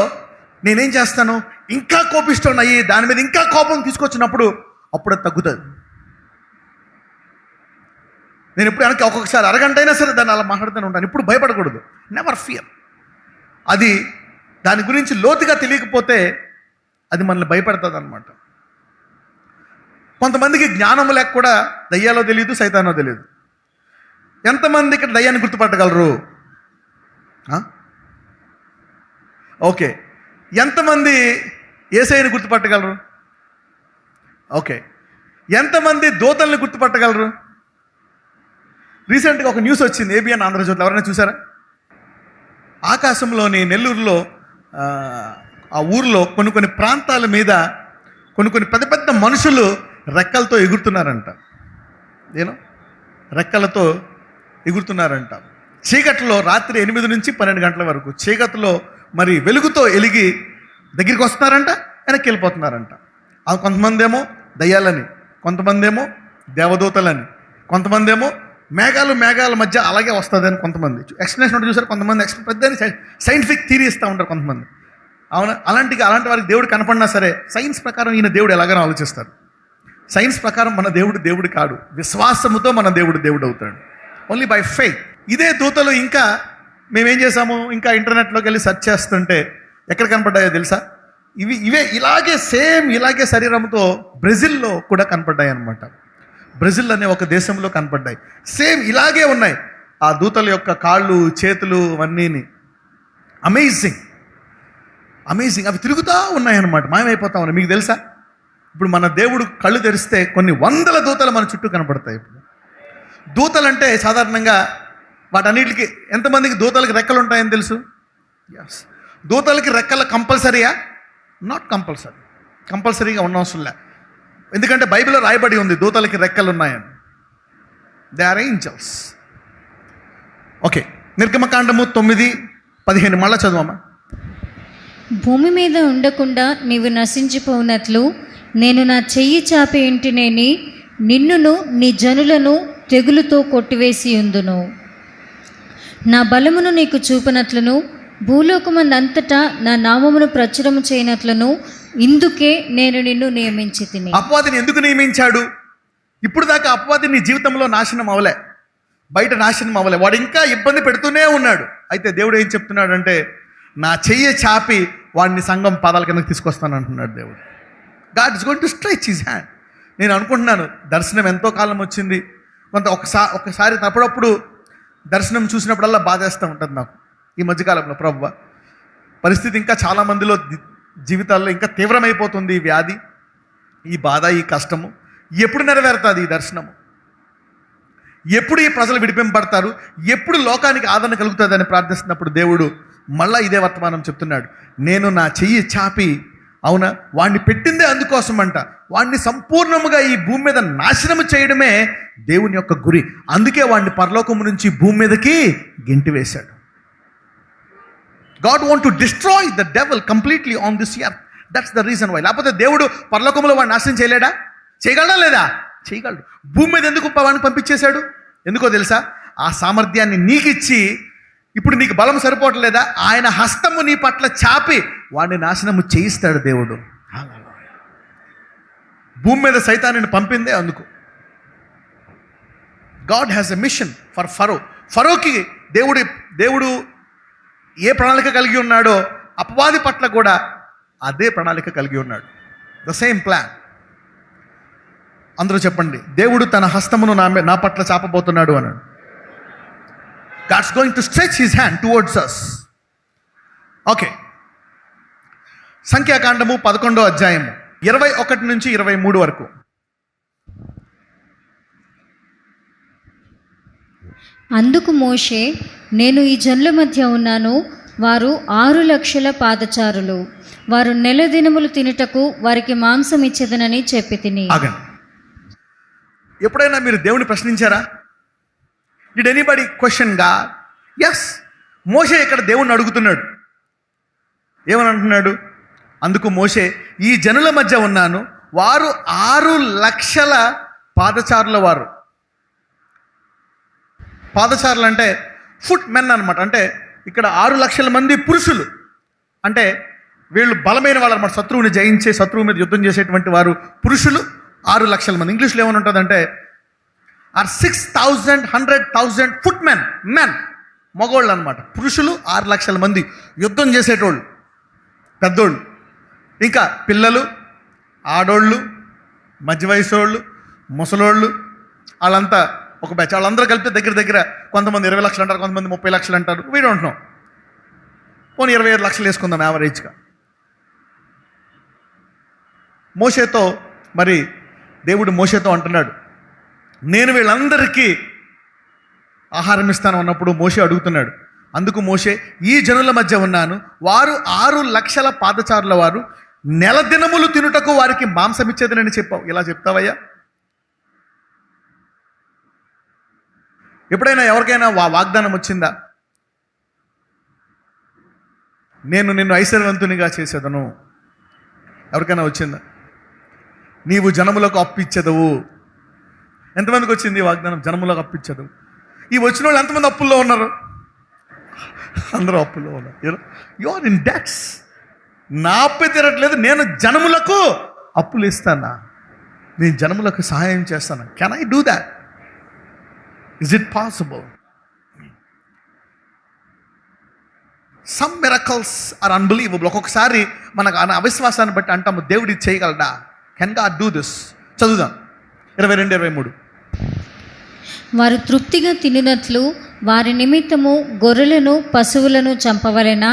నేనేం చేస్తాను, ఇంకా కోపిస్తాను అయ్యి, దాని మీద ఇంకా కోపం తీసుకొచ్చినప్పుడు అప్పుడు అది తగ్గుతుంది. నేను ఎప్పుడు వెనక్కి ఒక్కొక్కసారి అరగంట అయినా సరే దాన్ని అలా మాట్లాడుతూనే ఉంటాను. ఇప్పుడు భయపడకూడదు, నెవర్ ఫియర్. అది దాని గురించి లోతుగా తెలియకపోతే అది మనల్ని భయపెడుతుంది అనమాట. కొంతమందికి జ్ఞానం లేక కూడా దయ్యాలో తెలియదు, సైతానో తెలియదు. ఎంతమంది ఇక్కడ దయ్యాన్ని గుర్తుపట్టగలరు? ఓకే. ఎంతమంది యేసయ్యని గుర్తుపట్టగలరు? ఓకే. ఎంతమంది దూతల్ని గుర్తుపట్టగలరు? రీసెంట్గా ఒక న్యూస్ వచ్చింది ఏబిఎన్ ఆంధ్రజ్యోతిలో, ఎవరైనా చూసారా? ఆకాశంలోని నెల్లూరులో ఆ ఊరిలో కొన్ని ప్రాంతాల మీద కొన్ని పెద్ద పెద్ద మనుషులు రెక్కలతో ఎగురుతున్నారంట. రెక్కలతో ఎగురుతున్నారంట. చీకట్లో రాత్రి 8 నుంచి 12 గంటల వరకు చీకట్లో మరి వెలుగుతో ఎలిగి దగ్గరికి వస్తున్నారంట, వెనక్కి వెళ్ళిపోతున్నారంట. కొంతమంది ఏమో దయ్యాలని, కొంతమంది ఏమో దేవదూతలని, కొంతమంది ఏమో మేఘాల మధ్య అలాగే వస్తుందని కొంతమంది ఎక్స్ప్లెనేషన్ చూసారు. కొంతమంది పెద్ద సైంటిఫిక్ థియరీ ఇస్తూ ఉంటారు కొంతమంది. అవునా? అలాంటి వారికి దేవుడు కనపడినా సరే సైన్స్ ప్రకారం ఈయన దేవుడు ఎలాగైనా ఆలోచిస్తారు. సైన్స్ ప్రకారం మన దేవుడు కాడు. విశ్వాసముతో మన దేవుడు అవుతాడు. Only by faith. ఇదే దూతలు ఇంకా మేమేం చేసాము, ఇంకా ఇంటర్నెట్లోకి వెళ్ళి సెర్చ్ చేస్తుంటే ఎక్కడ కనపడ్డాయో తెలుసా? ఇలాగే శరీరంతో బ్రెజిల్లో కూడా కనపడ్డాయి అన్నమాట. బ్రెజిల్ అనే ఒక దేశంలో కనపడ్డాయి. సేమ్ ఇలాగే ఉన్నాయి ఆ దూతల యొక్క కాళ్ళు, చేతులు అవన్నీ. అమేజింగ్. అవి తిరుగుతూ ఉన్నాయన్నమాట, మాయమైపోతా ఉన్నాయి. మీకు తెలుసా, ఇప్పుడు మన దేవుడు కళ్ళు తెరిస్తే కొన్ని 100 దూతలు మన చుట్టూ కనపడతాయి. ఇప్పుడు దూతలంటే సాధారణంగా వాటన్నిటికి ఎంతమందికి దూతలకి రెక్కలు ఉంటాయని తెలుసు? ఎస్. దూతలకి రెక్కలు కంపల్సరీయా? నాట్ కంపల్సరీగా ఉండవసరం లే. ఎందుకంటే బైబిల్లో రాయబడి ఉంది దూతలకి రెక్కలు ఉన్నాయని. They are angels. ఓకే. నిర్గమకాండము 9:15 మళ్ళా చదువమ్మా.
భూమి మీద ఉండకుండా నీవు నశించిపోవునట్లు నేను నా చెయ్యి చాపి ఇంటినేని నిన్నును నీ జనులను తెగులుతో కొట్టివేసి ఉందును. నా బలమును నీకు చూపనట్లును భూలోకమందంతటా నా నామమును ప్రచురము చేయనట్లును ఇందుకే నేను నిన్ను నియమించి తిని.
అపవాదిని ఎందుకు నియమించాడు? ఇప్పుడు దాకా అపవాది నీ జీవితంలో నాశనం అవలే, బయట నాశనం అవలే, వాడు ఇంకా ఇబ్బంది పెడుతూనే ఉన్నాడు. అయితే దేవుడు ఏం చెప్తున్నాడంటే, నా చెయ్యి చాపి వాడిని సంఘం పాదాల కిందకి తీసుకొస్తాను అంటున్నాడు దేవుడు. God is going to stretch his hand. నేను అనుకుంటున్నాను దర్శనం ఎంతో కాలం వచ్చింది. ఒకసారి తప్పుడప్పుడు దర్శనం చూసినప్పుడల్లా బాధేస్తూ ఉంటుంది నాకు ఈ మధ్యకాలంలో. ప్రభువా, పరిస్థితి ఇంకా చాలామందిలో జీవితాల్లో ఇంకా తీవ్రమైపోతుంది. ఈ వ్యాధి, ఈ బాధ, ఈ కష్టము ఎప్పుడు నెరవేరుతుంది? ఈ దర్శనము ఎప్పుడు ఈ ప్రజలు విడిపింపబడతారు? ఎప్పుడు లోకానికి ఆదరణ కలుగుతుందని ప్రార్థిస్తున్నప్పుడు దేవుడు మళ్ళా ఇదే వర్తమానం చెప్తున్నాడు. నేను నా చెయ్యి చాపి అవునా? వాడిని పెట్టిందే అందుకోసం అంట. వాడిని సంపూర్ణముగా ఈ భూమి మీద నాశనము చేయడమే దేవుని యొక్క గురి. అందుకే వాడిని పరలోకము నుంచి భూమి మీదకి గెంటి వేశాడు. God want to destroy the devil completely on this earth. That's the reason why. లేకపోతే దేవుడు పరలోకంలో వాడిని నాశనం చేయలేడా? చేయగలడా లేదా? చేయగలడు. భూమి మీద ఎందుకు వాడిని పంపించేశాడు? ఎందుకో తెలుసా? ఆ సామర్థ్యాన్ని నీకిచ్చి, ఇప్పుడు నీకు బలం సరిపోవట్లేదా? ఆయన హస్తము నీ పట్ల చాపి వాడిని నాశనము చేయిస్తాడు దేవుడు. భూమి మీద సైతాన్ని పంపిందే అందుకు. God has a mission for Pharaoh. ఫరోకి దేవుడు ఏ ప్రణాళిక కలిగి ఉన్నాడో అపవాది పట్ల కూడా అదే ప్రణాళిక కలిగి ఉన్నాడు. The same plan. అందరూ చెప్పండి, దేవుడు తన హస్తమును నా పట్ల చాపబోతున్నాడు అన్నాడు. God's going to stretch his hand towards us. Okay, సంఖ్యాకాండము 11వ అధ్యాయము 21 నుంచి 23 వరకు.
అందుకు మోషే, నేను ఈ జనుల మధ్య ఉన్నాను, వారు 6 లక్షల పాదచారులు, వారు నెల దినములు తినుటకు వారికి మాంసం ఇచ్చేదనని చెప్పి తిని.
ఆగండి. ఎప్పుడైనా మీరు దేవుని ప్రశ్నించారా? Did anybody question God? Yes. మోషే ఇక్కడ దేవుణ్ణి అడుగుతున్నాడు. ఏమని అంటున్నాడు? అందుకు మోషే, ఈ జనుల మధ్య ఉన్నాను, వారు 6 లక్షల పాదచారుల వారు. పాదచారులు అంటే ఫుట్ మెన్ అనమాట. అంటే ఇక్కడ 6 లక్షల మంది పురుషులు. అంటే వీళ్ళు బలమైన వాళ్ళు అనమాట. శత్రువుని జయించే, శత్రువు మీద యుద్ధం చేసేటువంటి వారు పురుషులు 6 లక్షల మంది. ఇంగ్లీష్లో ఏమని ఉంటుందంటే ఆర్ 6,000 100,000 ఫుట్ మెన్ మగోళ్ళు అనమాట. పురుషులు 6 లక్షల మంది యుద్ధం చేసేటోళ్ళు, పెద్దోళ్ళు. ఇంకా పిల్లలు, ఆడోళ్ళు, మధ్య వయసు వాళ్ళు, ముసలోళ్ళు, వాళ్ళంతా ఒక బ్యాచ్. వాళ్ళందరూ కలిపి దగ్గర కొంతమంది 20 లక్షలు అంటారు, కొంతమంది 30 లక్షలు అంటారు. We don't know. పోనీ 25 లక్షలు వేసుకుందాం యావరేజ్గా. మోషేతో మరి దేవుడు మోషేతో అంటున్నాడు, నేను వీళ్ళందరికీ ఆహారం ఇస్తాను అన్నప్పుడు మోషే అడుగుతున్నాడు. అందుకు మోషే, ఈ జనుల మధ్య ఉన్నాను, వారు 6 లక్షల పాదచారుల వారు, నెల దినములు తినుటకు వారికి మాంసం ఇచ్చేదని చెప్పావు. ఇలా చెప్తావయ్యా? ఎప్పుడైనా ఎవరికైనా వాగ్దానం వచ్చిందా? నేను నిన్ను ఐశ్వర్యవంతునిగా చేసేదను. ఎవరికైనా వచ్చిందా? నీవు జనములకు అప్పిచ్చేదవు. ఎంతమందికి వచ్చింది వాగ్దానం? జనములకు అప్పిచ్చేదవు. ఈ వచ్చిన వాళ్ళు ఎంతమంది అప్పుల్లో ఉన్నారు? అందరూ అప్పుల్లో ఉన్నారు. You are in debts. నా అప్పే తీరట్లేదు, నేను జనములకు అప్పులు ఇస్తానా? నేను జనములకు సహాయం చేస్తాను. Can I do that? Is it possible? Some miracles are unbelievable. ఒక్కొక్కసారి మనకు అవిశ్వాసాన్ని బట్టి అంటాము, దేవుడు ఇది చేయగలడా? Can God do this? చదువుదాం 22-23.
వారు తృప్తిగా తినినట్లు వారి నిమిత్తము గొర్రెలను పశువులను చంపవలెనా?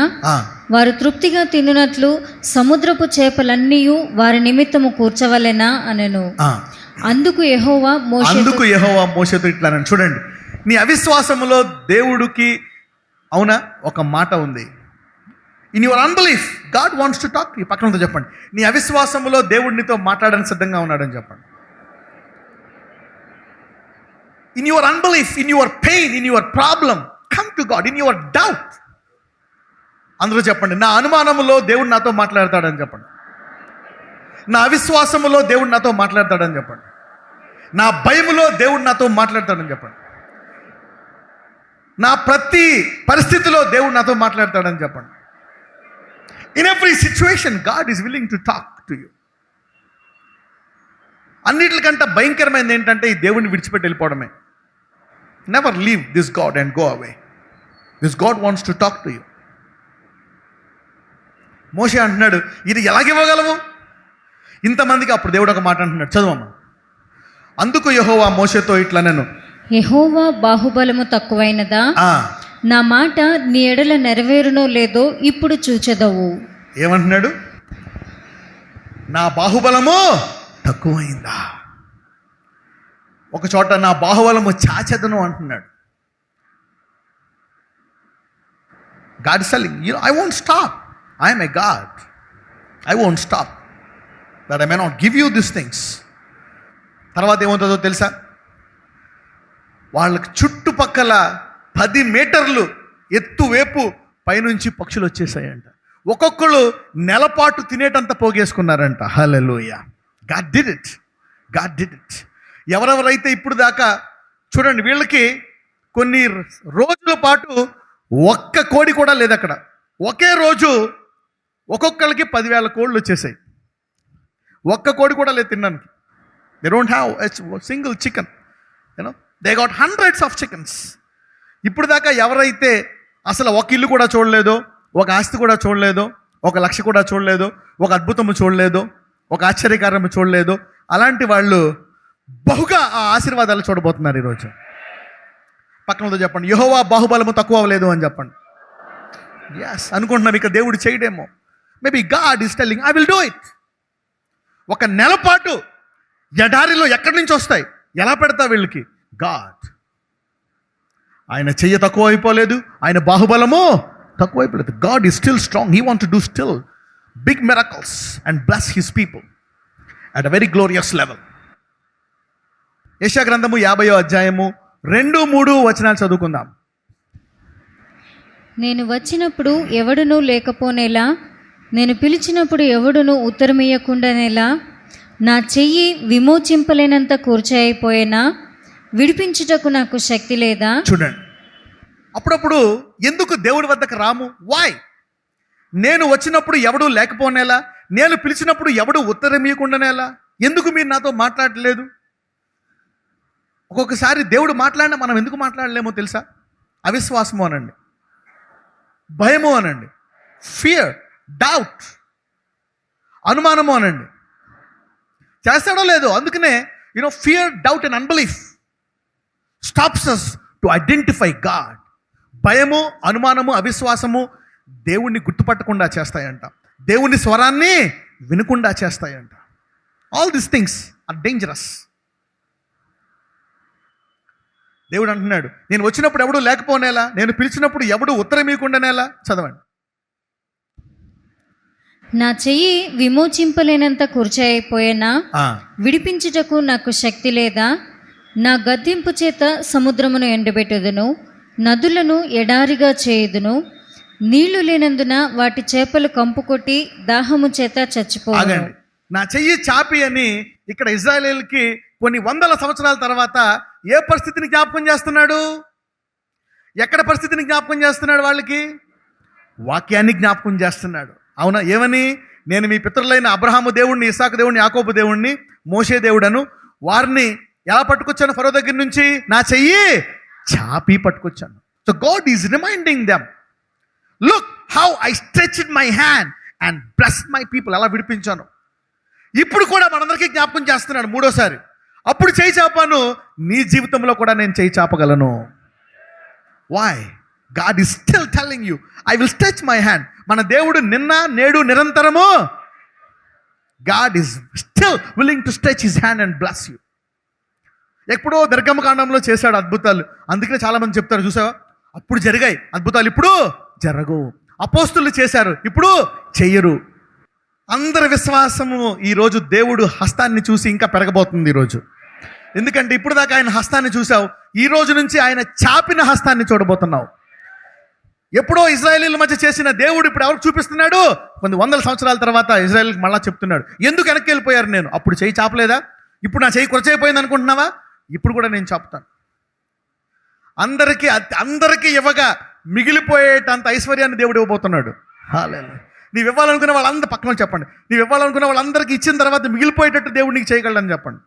వారు తృప్తిగా తినునట్లు సముద్రపు చేపలన్నీ వారి నిమిత్తము కూర్చవలెనా అనెను. అందుకు యెహోవా మోషేతో ఇట్లా అన్నాడు. చూడండి, నీ అవిశ్వాసములో దేవుడికి అవునా ఒక మాట ఉంది. In your unbelief God wants to talk. ఈ పక్కనతో చెప్పండి, నీ అవిశ్వాసములో దేవుడు నీతో మాట్లాడడానికి సిద్ధంగా ఉన్నాడని చెప్పండి. In your unbelief, in your pain, in your problem, come to God. In your doubt, అందరూ చెప్పండి, నా అనుమానములో దేవుడు నాతో మాట్లాడతాడని చెప్పండి. నా అవిశ్వాసములో దేవుడు నాతో మాట్లాడతాడని చెప్పండి. నా భయములో దేవుడు నాతో మాట్లాడతాడని చెప్పండి. నా ప్రతి పరిస్థితిలో దేవుడు నాతో మాట్లాడతాడని చెప్పండి. In every situation, God is willing to talk to you. అన్నిటికంటే భయంకరమైనది ఏంటంటే ఈ దేవుడిని విడిచిపెట్టి వెళ్ళిపోవడమే. Never leave this God and go away. This God wants to talk to you. మోషే అంటున్నాడు, ఇది ఎలాగివ్వగలవు ఇంతమందికి? అప్పుడు దేవుడు ఒక మాట అంటున్నాడు, చదువమ్మా. అందుకు యెహోవా మోషేతో ఇట్లా నేను, యెహోవా బాహుబలము తక్కువైనదా? నా మాట నీ ఎడల నెరవేరునో లేదో ఇప్పుడు చూచెదవు.
ఏమంటున్నాడు? నా బాహుబలము తక్కువైందా? ఒక చోట నా బాహుబలము చాచెదను అంటున్నాడు. God is telling, I won't stop. I'm a God. I won't stop that I may not give you this things. తర్వాత ఏమవుతుందో తెలుసా? వాళ్ళకి చుట్టుపక్కల 10 మీటర్లు ఎత్తువేపు పైనుంచి పక్షులు వచ్చేసాయంట. ఒక్కొక్కళ్ళు నెలపాటు తినేటంత పోగేసుకున్నారంట. Hallelujah. God did it. God did it. ఎవరెవరైతే ఇప్పుడు దాకా చూడండి, వీళ్ళకి కొన్ని రోజుల పాటు ఒక్క కోడి కూడా లేదు అక్కడ. ఒకే రోజు ఒక్కొక్కరికి 10,000 కోళ్ళు వచ్చేసాయి. ఒక్క కోడి కూడా లేదు తినడానికి. They don't have a single chicken, you know, they got hundreds of chickens. ఇప్పుడు దాకా ఎవరైతే అసలు ఒక ఇల్లు కూడా చూడలేదో, ఒక ఆస్తి కూడా చూడలేదో, ఒక లక్ష కూడా చూడలేదో, ఒక అద్భుతము చూడలేదో, ఒక ఆశ్చర్యకార్యము చూడలేదో, అలాంటి వాళ్ళు బహుగా ఆ ఆశీర్వాదాలు చూడబోతున్నారు ఈరోజు. పక్కనతో చెప్పండి, యెహోవా బాహుబలము తక్కువ అవ్వలేదు అని చెప్పండి. ఎస్, అనుకుంటున్నాం ఇక దేవుడు చేయడేమో. Maybe God is telling I will do it. ఒక నెల పాటు ఎడారిలో ఎక్కడి నుంచి వస్తాయి, ఎలా పెడతా వీళ్ళకి? గాడ్. ఆయన చెయ్యి తక్కువ అయిపోలేదు, ఆయన బాహుబలము తక్కువ అయిపోలేదు. God is still strong. He want to do still big miracles and bless his people at a very glorious level. యెషయా గ్రంథము 50వ అధ్యాయము 2-3 వచనాలు చదువుకుందాం.
నేను వచ్చినప్పుడు ఎవడునూ లేకపోనేలా, నేను పిలిచినప్పుడు ఎవడునూ ఉత్తరమియ్యకుండానేలా, నా చెయ్యి విమోచింపలేనంత కూర్చయిపోయేనా, విడిపించుటకు నాకు శక్తి లేదా?
చూడండి, అప్పుడప్పుడు ఎందుకు దేవుడి వద్దకు రాము? వై? నేను వచ్చినప్పుడు ఎవడు లేకపోనేలా, నేను పిలిచినప్పుడు ఎవడు ఉత్తరమియ్యకుండానేలా, ఎందుకు మీరు నాతో మాట్లాడలేదు? ఒక్కొక్కసారి దేవుడు మాట్లాడినా మనం ఎందుకు మాట్లాడలేమో తెలుసా? అవిశ్వాసము అనండి, భయము అనండి, ఫియర్, డౌట్, అనుమానము అనండి. చేస్తాడో లేదో, అందుకనే fear, doubt and unbelief stops us to identify God. భయము, అనుమానము, అవిశ్వాసము దేవుణ్ణి గుర్తుపట్టకుండా చేస్తాయంట, దేవుని స్వరాన్ని వినకుండా చేస్తాయంట. All these things are dangerous. దేవుడు అంటున్నాడు, నేను వచ్చినప్పుడు ఎవడు లేకపోనేలా, నేను పిలిచినప్పుడు ఎవడు ఉత్తరమియ్యకుండానేలా. చదవండి.
నా చెయ్యి విమోచింపలేనంత కూర్చయిపోయేనా, విడిపించుటకు నాకు శక్తి లేదా? నా గద్దింపు చేత సముద్రమును ఎండబెట్టుదును, నదులను ఎడారిగా చేయుదును, నీళ్లు లేనందున వాటి చేపలు కంపు కొట్టి దాహము చేత చచ్చిపోవును.
నా చెయ్యి చాపి అని ఇక్కడ ఇజ్రాయేలీయులకి కొన్ని వందల సంవత్సరాల తర్వాత ఏ పరిస్థితిని జ్ఞాపకం చేస్తున్నాడు? ఎక్కడ పరిస్థితిని జ్ఞాపకం చేస్తున్నాడు? వాళ్ళకి వాక్యాన్ని జ్ఞాపకం చేస్తున్నాడు. అవునా? ఏమని? నేను మీ పితరులైన అబ్రహాము దేవుణ్ణి, ఇస్సాకు దేవుణ్ణి, యాకోబు దేవుణ్ణి, మోషే దేవుడను. వారిని ఎలా పట్టుకొచ్చాను? ఫరో దగ్గర నుంచి నా చెయ్యి చాపి పట్టుకొచ్చాను. So God is reminding them, look how I stretched my hand and blessed my people. అలా విడిపించాను. ఇప్పుడు కూడా మనందరికీ జ్ఞాపకం చేస్తున్నాడు మూడోసారి. అప్పుడు చేయి చాపాను, నీ జీవితంలో కూడా నేను చేయి చాపగలను. Why? God is still telling you I will stretch my hand. మన దేవుడు నిన్న, నేడు, నిరంతరము. God is still willing to stretch his hand and bless you. ఎప్పుడో నిర్గమకాండంలో చేశాడు అద్భుతాలు. అందుకనే చాలామంది చెప్తారు, చూసావా, అప్పుడు జరిగాయి అద్భుతాలు, ఇప్పుడు జరగవు. అపోస్తులు చేశారు, ఇప్పుడు చెయ్యరు. అందరి విశ్వాసము ఈరోజు దేవుడు హస్తాన్ని చూసి ఇంకా పెరగబోతుంది ఈరోజు. ఎందుకంటే ఇప్పుడు దాకా ఆయన హస్తాన్ని చూసావు, ఈ రోజు నుంచి ఆయన చాపిన హస్తాన్ని చూడబోతున్నావు. ఎప్పుడో ఇజ్రాయేలీల మధ్య చేసిన దేవుడు ఇప్పుడు ఎవరికి చూపిస్తున్నాడు? కొన్ని వందల సంవత్సరాల తర్వాత ఇజ్రాయేల్కి మళ్ళా చెప్తున్నాడు, ఎందుకు వెనక్కి వెళ్ళిపోయారు? నేను అప్పుడు చేయి చాపలేదా? ఇప్పుడు నా చేయి కొరచైపోయింది అనుకుంటున్నావా? ఇప్పుడు కూడా నేను చాపుతాను. అందరికీ ఇవ్వగా మిగిలిపోయేటంత ఐశ్వర్యాన్ని దేవుడు ఇవ్వబోతున్నాడు. హల్లెలూయా. నీవు ఇవ్వాలనుకున్న వాళ్ళందరూ, పక్కన చెప్పండి, నీవు ఇవ్వాలనుకున్న వాళ్ళందరికీ ఇచ్చిన తర్వాత మిగిలిపోయేటట్టు దేవుడు నీకు చేయగలడని చెప్పండి.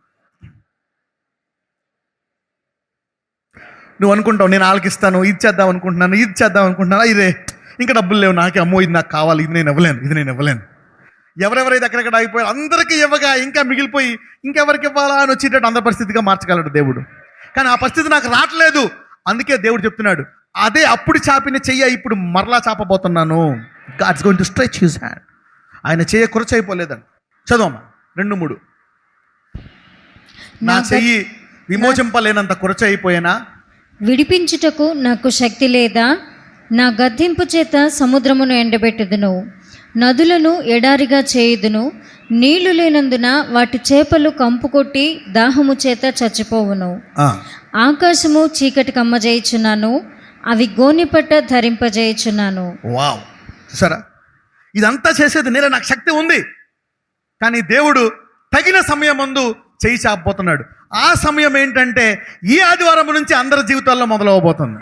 నువ్వు అనుకుంటావు, నేను వాళ్ళకి ఇస్తాను, ఇది చేద్దాం అనుకుంటున్నాను, ఇది చేద్దాం అనుకుంటున్నాను, ఇదే ఇంకా డబ్బులు లేవు నాకే, అమ్మో ఇది నాకు కావాలి, ఇది నేను ఇవ్వలేను. ఎవరెవరైతే అక్కడెక్కడ అయిపోయారు అందరికీ ఇవ్వగా ఇంకా మిగిలిపోయి ఇంకెవరికి ఇవ్వాలా అని వచ్చేటట్టు అందరి పరిస్థితిగా మార్చగలడు దేవుడు. కానీ ఆ పరిస్థితి నాకు రావట్లేదు. అందుకే దేవుడు చెప్తున్నాడు, అదే అప్పుడు చాపిన చెయ్య ఇప్పుడు మరలా చాపబోతున్నాను. God's going to stretch his hand. ఆయన చెయ్య కురచైపోలేదండి. చదవమ్మా 2-3. నా చెయ్యి విమోచింపలేనంత కురచైపోయినా,
విడిపించుటకు నాకు శక్తి లేదా? నా గద్దింపు చేత సముద్రమును ఎండబెట్టుదును, నదులను ఎడారిగా చేయుదును. నీళ్లు లేనందున వాటి చేపలు కంపు కొట్టి దాహము చేత చచ్చిపోవును. ఆకాశము చీకటి కమ్మజేయుచున్నాను, అవి గోనెపట్ట ధరింపజేయుచున్నాను.
వావ్, చూసారా? ఇదంతా చేసేది నేనే, నాకు శక్తి ఉంది. కానీ దేవుడు తగిన సమయం ముందు చేయి చాపబోతున్నాడు. ఆ సమయం ఏంటంటే ఈ ఆదివారం నుంచి అందరి జీవితాల్లో మొదలవబోతుంది.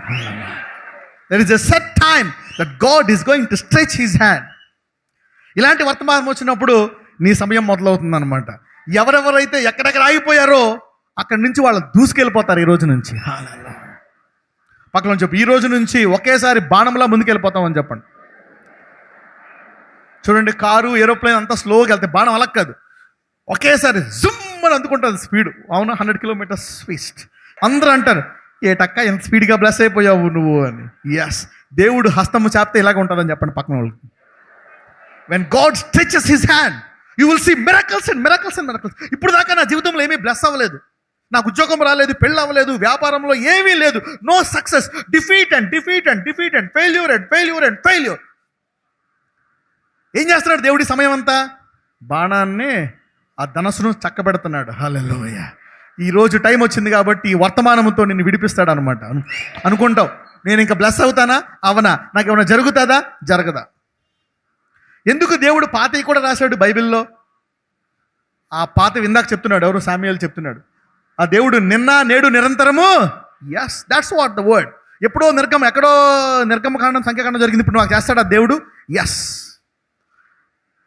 There is a set time that God is going to stretch his hand. ఇలాంటి వర్తమానం వచ్చినప్పుడు నీ సమయం మొదలవుతుంది అనమాట. ఎవరెవరైతే ఎక్కడెక్కడ ఆగిపోయారో అక్కడి నుంచి వాళ్ళు దూసుకెళ్ళిపోతారు ఈ రోజు నుంచి. పక్కన చెప్పు, ఈ రోజు నుంచి ఒకేసారి బాణంలా ముందుకెళ్ళిపోతామని చెప్పండి. చూడండి, కారు ఏరోప్లేన్ అంతా స్లోగా వెళ్తే బాణం అలా కాదు, ఒకేసారి జుమ్ అని అందుకుంటుంది స్పీడ్. అవును, 100 కిలోమీటర్స్ స్పీడ్. అందరూ అంటారు, ఏటక్క ఎంత స్పీడ్గా బ్లెస్ అయిపోయావు నువ్వు అని. ఎస్, దేవుడు హస్తము చాపితే ఇలాగ ఉంటుందని చెప్పండి పక్కన వాళ్ళకి. When God stretches his hand you will see miracles and miracles and miracles. ఇప్పుడు దాకా నా జీవితంలో ఏమీ బ్లెస్ అవ్వలేదు, నాకు ఉద్యోగం రాలేదు, పెళ్ళి అవ్వలేదు, వ్యాపారంలో ఏమీ లేదు, no success, defeat and defeat and defeat and failure and failure and failure. ఏం చేస్తున్నాడు దేవుడి సమయం అంతా? బాణాన్ని, ఆ ధనస్సును చక్కబెడుతున్నాడు. హల్లెలూయా. ఈ రోజు టైం వచ్చింది కాబట్టి ఈ వర్తమానంతో నిన్ను విడిపిస్తాడు అనమాట. అనుకుంటావు, నేను ఇంకా బ్లెస్ అవుతానా అవనా, నాకు ఏమైనా జరుగుతుందా జరగదా? ఎందుకు దేవుడు పాతవి కూడా రాశాడు బైబిల్లో. ఆ పాతవి ఇందాక చెప్తున్నాడు, ఎవరు శామ్యూయల్ చెప్తున్నాడు, ఆ దేవుడు నిన్న నేడు నిరంతరము. Yes, that's what the word. ఎప్పుడో ఎక్కడో నిర్గమకాండం సంఖ్యాకాండం జరిగింది, ఇప్పుడు నాకు చేస్తాడు ఆ దేవుడు. ఎస్,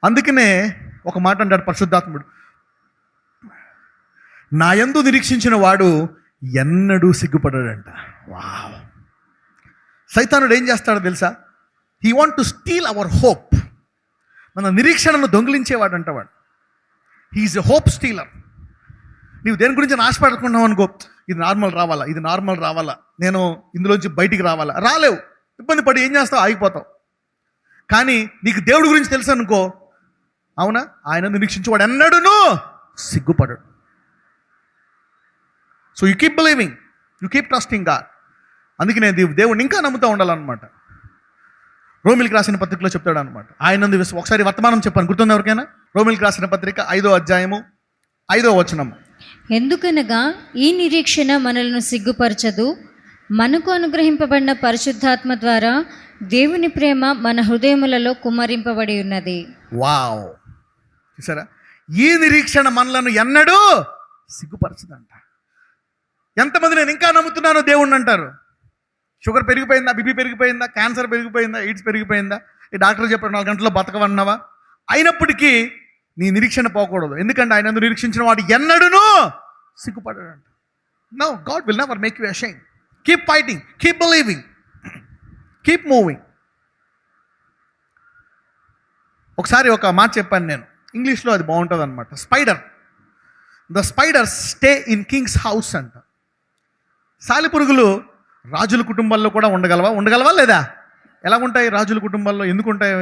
అందుకనే ఒక మాట అంటాడు పరిశుద్ధాత్ముడు, నా యందు నిరీక్షించిన వాడు ఎన్నడూ సిగ్గుపడాడంట. వావ్. సైతానుడు ఏం చేస్తాడో తెలుసా? He want to steal our hope. మన నిరీక్షణను దొంగిలించేవాడు అంటవాడు. He is a hope stealer. నీవు దేని గురించి ఆశపడుకున్నావు అనుకో, ఇది నార్మల్ రావాలా, ఇది నార్మల్ రావాలా, నేను ఇందులోంచి బయటికి రావాలా, రాలేవు. ఇబ్బంది పడి ఏం చేస్తావు? ఆగిపోతావు. కానీ నీకు దేవుడి గురించి తెలుసు అనుకో, అవునా, ఆయన నిరీక్షించేవాడు ఎన్నడూను సిగ్గుపడడు. So you keep believing, you keep trusting God. అందుకే నేను దేవుడిని ఇంకా నమ్ముతూ ఉండాలన్నమాట. రోమిలికి రాసిన పత్రికలో చెప్తాడు అనమాట. ఆయన ఒకసారి వర్తమానం చెప్పాను, గుర్తుంది ఎవరికైనా? రోమిలికి రాసిన పత్రిక 5వ అధ్యాయము 5వ వచనం.
ఎందుకనగా ఈ నిరీక్షణ మనలను సిగ్గుపరచదు, మనకు అనుగ్రహింపబడిన పరిశుద్ధాత్మ ద్వారా దేవుని ప్రేమ మన హృదయములలో కుమ్మరింపబడి ఉన్నది.
వావ్, చూసారా? ఈ నిరీక్షణ మనలను ఎన్నడూ సిగ్గుపరచదంట. ఎంతమంది నేను ఇంకా నమ్ముతున్నానో దేవుణ్ణి అంటారు. షుగర్ పెరిగిపోయిందా, బీపీ పెరిగిపోయిందా, క్యాన్సర్ పెరిగిపోయిందా, ఎయిడ్స్ పెరిగిపోయిందా, ఈ డాక్టర్ చెప్పారు 4 గంటల్లో బతకవన్నావా, అయినప్పటికీ నీ నిరీక్షణ పోకూడదు. ఎందుకంటే ఆయన నిరీక్షించిన వాడు ఎన్నడూను సిగ్గుపడాడంట. No, God will never make you ashamed. Keep fighting, keep believing, keep moving. ఒకసారి ఒక మాట చెప్పాను నేను, ఇంగ్లీష్లో అది బాగుంటుంది అనమాట. The spiders stay in king's house అంట. సాలిపురుగులు రాజుల కుటుంబాల్లో కూడా ఉండగలవా లేదా? ఎలా ఉంటాయి రాజుల కుటుంబాల్లో? ఎందుకు ఉంటాయి?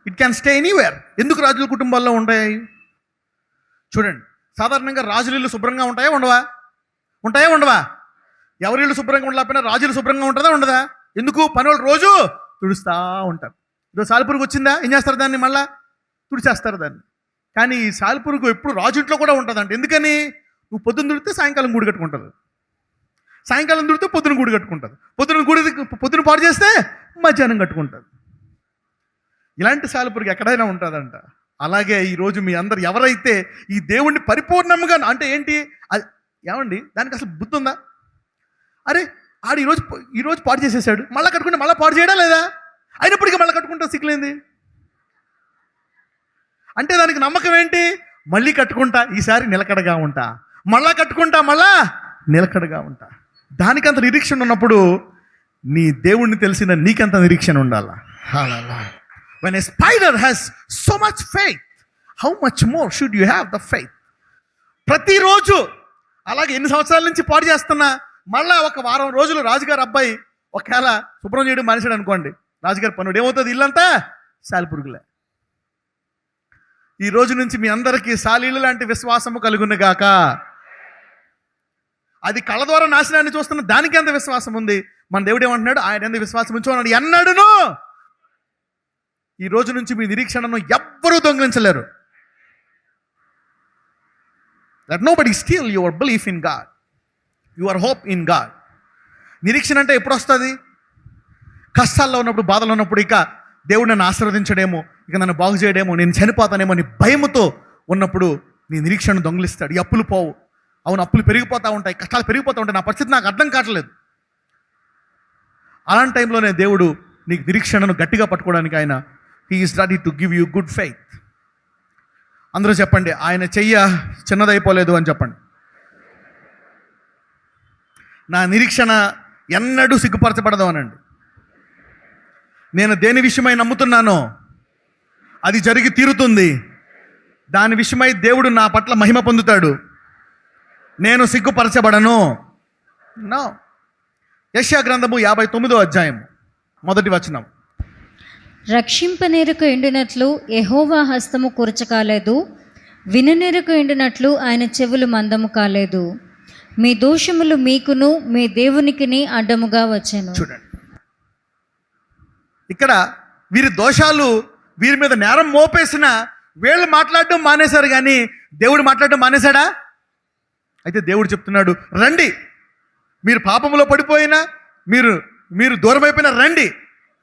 It can stay anywhere. ఎందుకు రాజుల కుటుంబాల్లో ఉంటాయి? చూడండి, సాధారణంగా రాజుల ఇల్లు శుభ్రంగా ఉంటాయా ఉండవా? ఎవరి ఇల్లు శుభ్రంగా ఉండలేకపోయినా రాజులు శుభ్రంగా ఉంటుందా ఉండదా? ఎందుకు? పనులు రోజు తుడుస్తూ ఉంటారు. ఈరోజు సాలిపురుగు వచ్చిందా, ఏం చేస్తారు? దాన్ని మళ్ళా తుడిచేస్తారు దాన్ని. కానీ ఈ సాలిపురుగు ఎప్పుడు రాజు ఇంట్లో కూడా ఉంటుందంట. ఎందుకని? నువ్వు పొద్దున్న తుడితే సాయంకాలం గూడు కట్టుకుంటుంది, సాయంకాలం తుడితే పొద్దున గూడు కట్టుకుంటుంది, పొద్దున పాడు చేస్తే మధ్యాహ్నం కట్టుకుంటుంది. ఇలాంటి సాలిపురుగు ఎక్కడైనా ఉంటుందంట. అలాగే ఈరోజు మీ అందరు ఎవరైతే ఈ దేవుణ్ణి పరిపూర్ణంగా, అంటే ఏంటి అది, ఏమండి దానికి అసలు బుద్ధి ఉందా? అరే ఆడు ఈరోజు పాడు చేసేసాడు, మళ్ళీ కట్టుకుంటే మళ్ళీ పాడు చేయడా లేదా? అయినప్పటికీ మళ్ళీ కట్టుకుంటా సిగ్గులేంది అంటే దానికి నమ్మకం ఏంటి? మళ్ళీ కట్టుకుంటా, ఈసారి నిలకడగా ఉంటా, మళ్ళా కట్టుకుంటా, మళ్ళా నిలకడగా ఉంటా. దానికంత నిరీక్షణ ఉన్నప్పుడు నీ దేవుణ్ణి తెలిసిన నీకంత నిరీక్షణ ఉండాలా. When a spider has so much faith, how much more should you have the faith? ప్రతిరోజు అలాగే ఎన్ని సంవత్సరాల నుంచి పాడు చేస్తున్నా, మళ్ళా ఒక వారం రోజులు రాజుగారు అబ్బాయి ఒకవేళ శుభ్రం చేయడం మానేశాడు అనుకోండి, రాజుగారి పనుడు ఏమవుతుంది? ఇల్లంతా సాలిపురుగులే. ఈ రోజు నుంచి మీ అందరికీ సాలీలు లాంటి విశ్వాసము కలుగును గాక. అది కళ్ళ ద్వారా నాశనాన్ని చూస్తున్న దానికి ఎంత విశ్వాసం ఉంది? మన దేవుడు ఏమంటున్నాడు? ఆయన ఎంత విశ్వాసం ఉంచు అన్నాడు. ఎన్నడూను ఈ రోజు నుంచి మీ నిరీక్షణను ఎవ్వరూ దొంగిలించలేరు. That nobody steal your belief in God, your hope in God. నిరీక్షణ అంటే ఎప్పుడు వస్తుంది? కష్టాల్లో ఉన్నప్పుడు, బాధలో ఉన్నప్పుడు, ఇక దేవుడు నన్ను ఆశీర్వదించడేమో, ఇక నన్ను బాగు చేయడేమో, నేను చనిపోతానేమో అని భయముతో ఉన్నప్పుడు నీ నిరీక్షణ దొంగిలిస్తాడు. ఈ అప్పులు పోవు. అవును, అప్పులు పెరిగిపోతూ ఉంటాయి, కష్టాలు పెరిగిపోతూ ఉంటాయి, నా పరిస్థితి నాకు అర్థం కావట్లేదు. అలాంటి టైంలోనే దేవుడు నీకు నిరీక్షణను గట్టిగా పట్టుకోవడానికి ఆయన he is ready to give you good faith. అందరూ చెప్పండి, ఆయన చెయ్య చిన్నదైపోలేదు అని చెప్పండి. నా నిరీక్షణ ఎన్నడూ సిగ్గుపరచబడదు అనండి. నేను దేని విషయమై నమ్ముతున్నానో అది జరిగి తీరుతుంది. దాని విషయమై దేవుడు నా పట్ల మహిమ పొందుతాడు. నేను సిగ్గుపరచబడను. నో. యెషయా గ్రంథము 59వ అధ్యాయం 1వ వచనం.
రక్షింపనేరకు ఎండినట్లు యెహోవా హస్తము కురచ కాలేదు, విననేరకు ఎండినట్లు ఆయన చెవులు మందము కాలేదు. మీ దోషములు మీకును మీ దేవునికిని అడ్డముగా వచ్చెను.
చూడండి, ఇక్కడ వీరి దోషాలు వీరి మీద నేరం మోపేసిన వీళ్ళు మాట్లాడడం మానేశారు, కానీ దేవుడు మాట్లాడడం మానేశాడా? అయితే దేవుడు చెప్తున్నాడు, రండి, మీరు పాపంలో పడిపోయినా, మీరు దూరం అయిపోయినా రండి,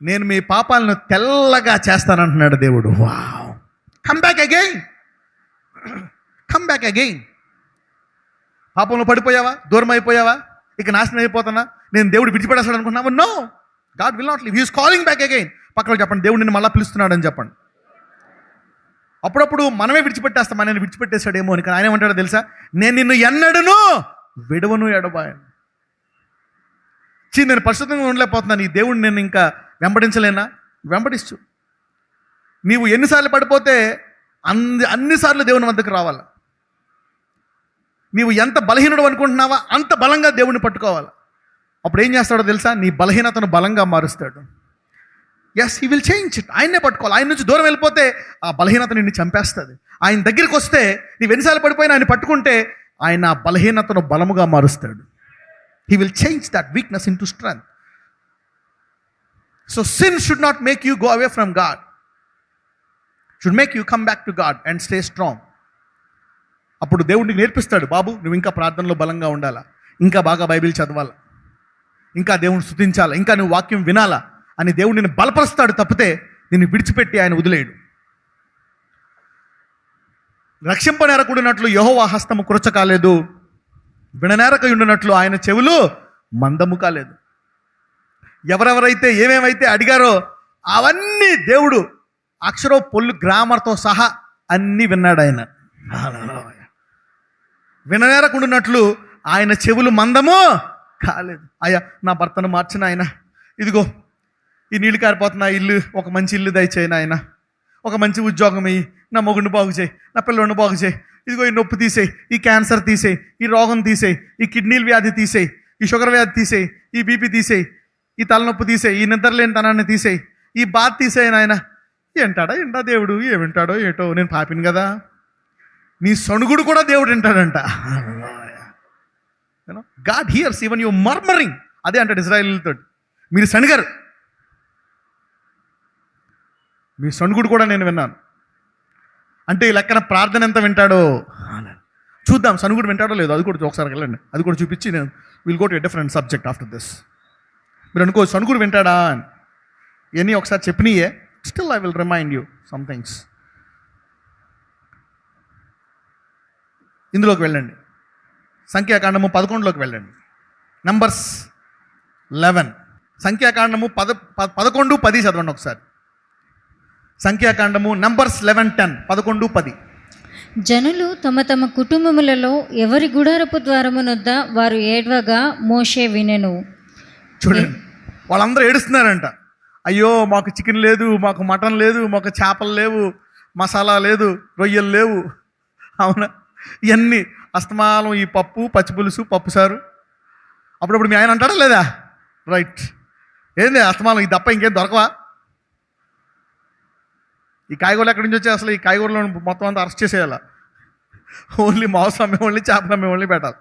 నేను మీ పాపాలను తెల్లగా చేస్తానంటున్నాడు దేవుడు. Wow, come back again, come back again. పాపంలో పడిపోయావా? దూరం అయిపోయావా? ఇక నాశనం అయిపోతున్నా? నేను దేవుడు విడిచిపెడేస్తాడు అనుకుంటున్నావా? No, God will not leave. He is calling back again. పక్కన చెప్పండి, దేవుడు నిన్ను మళ్ళీ పిలుస్తున్నాడు అని చెప్పండి. అప్పుడప్పుడు మనమే విడిచిపెట్టేస్తాం, ఆయన విడిచిపెట్టేశాడేమో అని. కానీ ఆయన ఏమంటాడో తెలుసా? నేను నిన్ను ఎన్నడను విడవను ఎడబాయను. నేను పరిశుద్ధంగా ఉండలేకపోతున్నాను, ఈ దేవుడిని నేను ఇంకా వెంబడించలేనా? వెంబడించు. నీవు ఎన్నిసార్లు పడిపోతే అన్నిసార్లు దేవుని వద్దకు రావాలి. నీవు ఎంత బలహీనుడు అనుకుంటున్నావా అంత బలంగా దేవుడిని పట్టుకోవాలి. అప్పుడు ఏం చేస్తాడో తెలుసా? నీ బలహీనతను బలంగా మారుస్తాడు. Yes, he will change it. ఆయన్నే పట్టుకోవాలి. ఆయన నుంచి దూరం వెళ్ళిపోతే ఆ బలహీనత నిన్ను చంపేస్తుంది. ఆయన దగ్గరికి వస్తే నీవు ఎన్నిసార్లు పడిపోయినా ఆయన పట్టుకుంటే ఆయన ఆ బలహీనతను బలముగా మారుస్తాడు. He will change that weakness into strength. So sin should not make you go away from God. Should make you come back to God and stay strong. అప్పుడు దేవుడికి నేర్పిస్తాడు, బాబు నువ్వు ఇంకా ప్రార్థనలో బలంగా ఉండాలా, ఇంకా బాగా బైబిల్ చదవాలా, ఇంకా దేవుని స్తుతించాలా, ఇంకా నువ్వు వాక్యం వినాలా అని దేవుడు నిన్ను బలపరుస్తాడు. తప్పితే నిన్ను విడిచిపెట్టి ఆయన వదిలేయడు. రక్షింపనేరకుడినట్లు యెహోవా హస్తము కురచ కాలేదు, విననేరక ఉండినట్లు ఆయన చెవులు మందము కాలేదు. ఎవరెవరైతే ఏమేమైతే అడిగారో అవన్నీ దేవుడు అక్షరో పొల్లు గ్రామర్తో సహా అన్నీ విన్నాడు ఆయన. విననేరకుండానట్లు ఆయన చెవులు మందము కాలేదు. అయ్యా నా భర్తను మార్చిన ఆయన, ఇదిగో ఈ నీళ్ళు కారిపోతున్న ఇల్లు, ఒక మంచి ఇల్లు దయచేయను ఆయన, ఒక మంచి ఉద్యోగం ఇయ్యి, నా మొగుడిని బాగు చేయి, నా పిల్లడిని బాగు చేయి, ఇదిగో ఈ నొప్పి తీసేయి, ఈ క్యాన్సర్ తీసేయి, ఈ రోగం తీసేయి, ఈ కిడ్నీల వ్యాధి తీసేయి, ఈ షుగర్ వ్యాధి తీసేయి, ఈ బీపీ తీసేయి, ఈ తలనొప్పి తీసేయి, ఈ నిద్రలేని తనాన్ని తీసేయి, ఈ బాధ తీసేయి నాయన. ఏంటా దేవుడు, ఏమింటాడో ఏటో, నేను పాపిని కదా. నీ సణుగుడు కూడా దేవుడు వింటాడంట. God hears even you murmuring. అదే అంటాడు ఇజ్రాయేలీలతో, మీరు సణిగారు, మీ సణుగుడు కూడా నేను విన్నాను. అంటే ఈ లెక్కన ప్రార్థన ఎంత వింటాడో చూద్దాం. సణుగుడు వింటాడో లేదో అది కూడా ఒకసారి వెళ్ళండి, అది కూడా చూపించి నేను will go to a different subject after this. మీరు అనుకో సణుగుడు వింటాడా అని, ఇవన్నీ ఒకసారి చెప్పినయే. Still I will remind you some things. ఇందులోకి వెళ్ళండి, సంఖ్యాకాండము 11లోకి వెళ్ళండి. నంబర్స్ 11, సంఖ్యాకాండము 11, 10 చదవండి ఒకసారి. సంఖ్యాకాండము నంబర్స్ 11:10, 11, 10.
జనులు తమ తమ కుటుంబములలో ఎవరి గుడారపు ద్వారమునొద్ద వారు ఏడ్వగా మోషే వినెను.
చూడండి, వాళ్ళందరూ ఏడుస్తున్నారంట. అయ్యో మాకు చికెన్ లేదు, మాకు మటన్ లేదు, మాకు చేపలు లేవు, మసాలా లేదు, రొయ్యలు లేవు. అవునా, ఇవన్నీ అస్తమానం ఈ పప్పు, పచ్చిపులుసు, పప్పుసారు. అప్పుడప్పుడు మీ ఆయన అంటాడా లేదా? రైట్, ఏంది అస్తమానం ఈ తప్ప ఇంకేం దొరకవా? ఈ కాయగూరలు ఎక్కడి నుంచి వచ్చాయి? అసలు ఈ కాయగూరలో మొత్తం అంతా అరెస్ట్ చేసేయాల. ఓన్లీ మాంసం అమ్మే వాళ్ళని, చేపలు అమ్మే వాళ్ళని పెట్టాలి.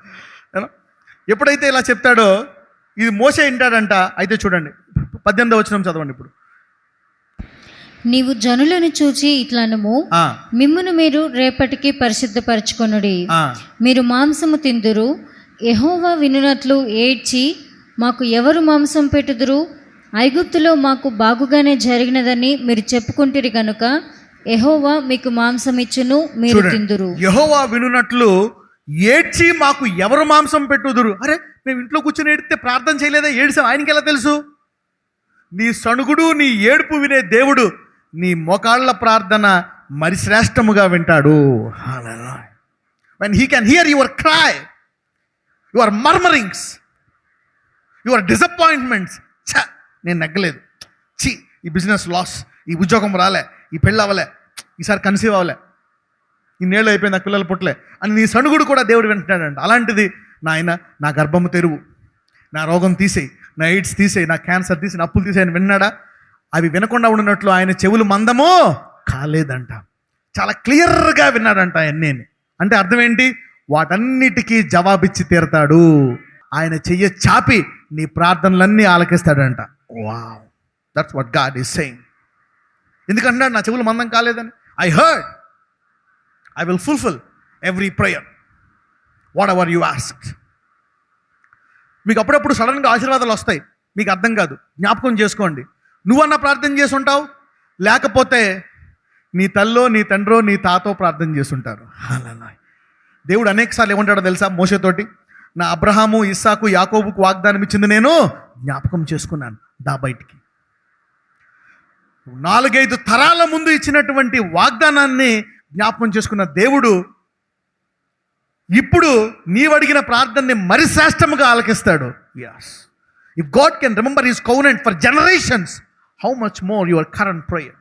ఎప్పుడైతే ఇలా చెప్తాడో ఇది మోసే వింటాడంట. అయితే చూడండి 18వ వచనం చదవండి ఇప్పుడు.
నీవు జనులను చూచి ఇట్లనము, మిమ్మును మీరు రేపటికి పరిశుద్ధపరచుకొనుడి. మీరు మాంసము తిందురు. యెహోవా వినునట్లు ఏడ్చి, మాకు ఎవరు మాంసం పెట్టుదురు? ఐగుప్తులో మాకు బాగుగానే జరిగినదని మీరు చెప్పుకుంటురి గనుక యెహోవా మీకు మాంసం ఇచ్చును, మీరు తిందురు.
యెహోవా వినునట్లు ఏడ్చి మాకు ఎవరు మాంసం పెట్టుదురు. అరే, మేము ఇంట్లో కూర్చొని ఏడితే ప్రార్థన చేయలేదా? ఏడిసాం, ఆయనకి ఎలా తెలుసు? నీ సణుగుడు, నీ ఏడుపు వినే దేవుడు నీ మోకాళ్ళ ప్రార్థన మరి శ్రేష్టముగా వింటాడు. When he can hear your cry, your murmurings, your disappointments. నేను నెగ్గలేదు, ఈ బిజినెస్ లాస్, ఈ ఉద్యోగం రాలే, ఈ పెళ్ళి అవ్వలే, ఈసారి కన్సీవ్ అవ్వలే, ఇన్నేళ్ళు అయిపోయింది, నాకు పిల్లలు పుట్టలే అని నీ సణుగుడు కూడా దేవుడు వింటున్నాడంట. అలాంటిది నాయన నా గర్భము తెరువు, నా రోగం తీసేయి, నా ఎయిడ్స్ తీసేయి, నా క్యాన్సర్ తీసి, నా అప్పులు తీసేయి అని విన్నాడా? అవి వినకుండా ఉన్నట్లు ఆయన చెవులు మందమో కాలేదంట. చాలా క్లియర్గా విన్నాడంట అన్నీ. అంటే అర్థం ఏంటి? వాటన్నిటికీ జవాబిచ్చి తీరతాడు. ఆయన చెయ్యి చాపి నీ ప్రార్థనలన్నీ ఆలకిస్తాడంట. Wow, that's what God is saying. ఎందుకంటున్నాడు నా చెవులు మందం కాలేదని? I heard, I will fulfill every prayer, whatever you asked. మీకు అప్పుడప్పుడు సడన్గా ఆశీర్వాదాలు వస్తాయి, మీకు అర్థం కాదు. జ్ఞాపకం చేసుకోండి, నువ్వన్నా ప్రార్థన చేసి ఉంటావు, లేకపోతే నీ తల్లో, నీ తండ్రో, నీ తాతో ప్రార్థన చేస్తుంటారు. దేవుడు అనేకసార్లు ఏమంటాడో తెలుసా మోషేతోటి? నా అబ్రహాము, ఇస్సాకు, యాకోబుకు వాగ్దానం ఇచ్చింది నేను జ్ఞాపకం చేసుకున్నాను, దా బయటికి. 4-5 తరాల ముందు ఇచ్చినటువంటి వాగ్దానాన్ని జ్ఞాపకం చేసుకున్న దేవుడు ఇప్పుడు నీవు అడిగిన ప్రార్థనని మరి శ్రేష్టముగా ఆలకిస్తాడు. yes, if God can remember his covenant for generations, how much more your current prayer,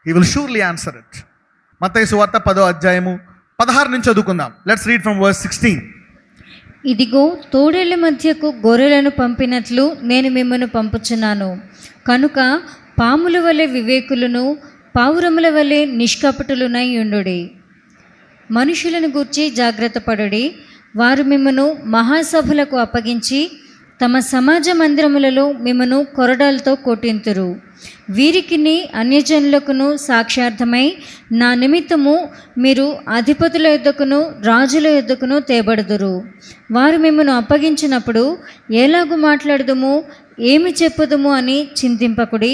he will surely answer it. మత్తయి సువార్త 10వ అధ్యాయము 16 నుంచి చదువుకుందాం. Let's read from verse 16.
ఇదిగో తోడేళ్ల మధ్యకు గొర్రెలను పంపినట్లు నేను మిమ్మల్ని పంపుచున్నాను. కనుక పాముల వలె వివేకులను, పావురముల వలె నిష్కపటులునై ఉండుడి. మనుషులను గూర్చి జాగ్రత్త పడుడి. వారు మిమ్మను మహాసభలకు అప్పగించి తమ సమాజ మందిరములలో మిమ్మను కొరడాలతో కొట్టింతురు. వీరికిని అన్యజనులకును సాక్ష్యార్థమై నా నిమిత్తము మీరు అధిపతుల యొద్దకును రాజుల యొద్దకును తేబడుదురు. వారు మిమ్మను అప్పగించినప్పుడు ఎలాగూ మాట్లాడదుము, ఏమి చెప్పుదుము అని చింతింపకుడి.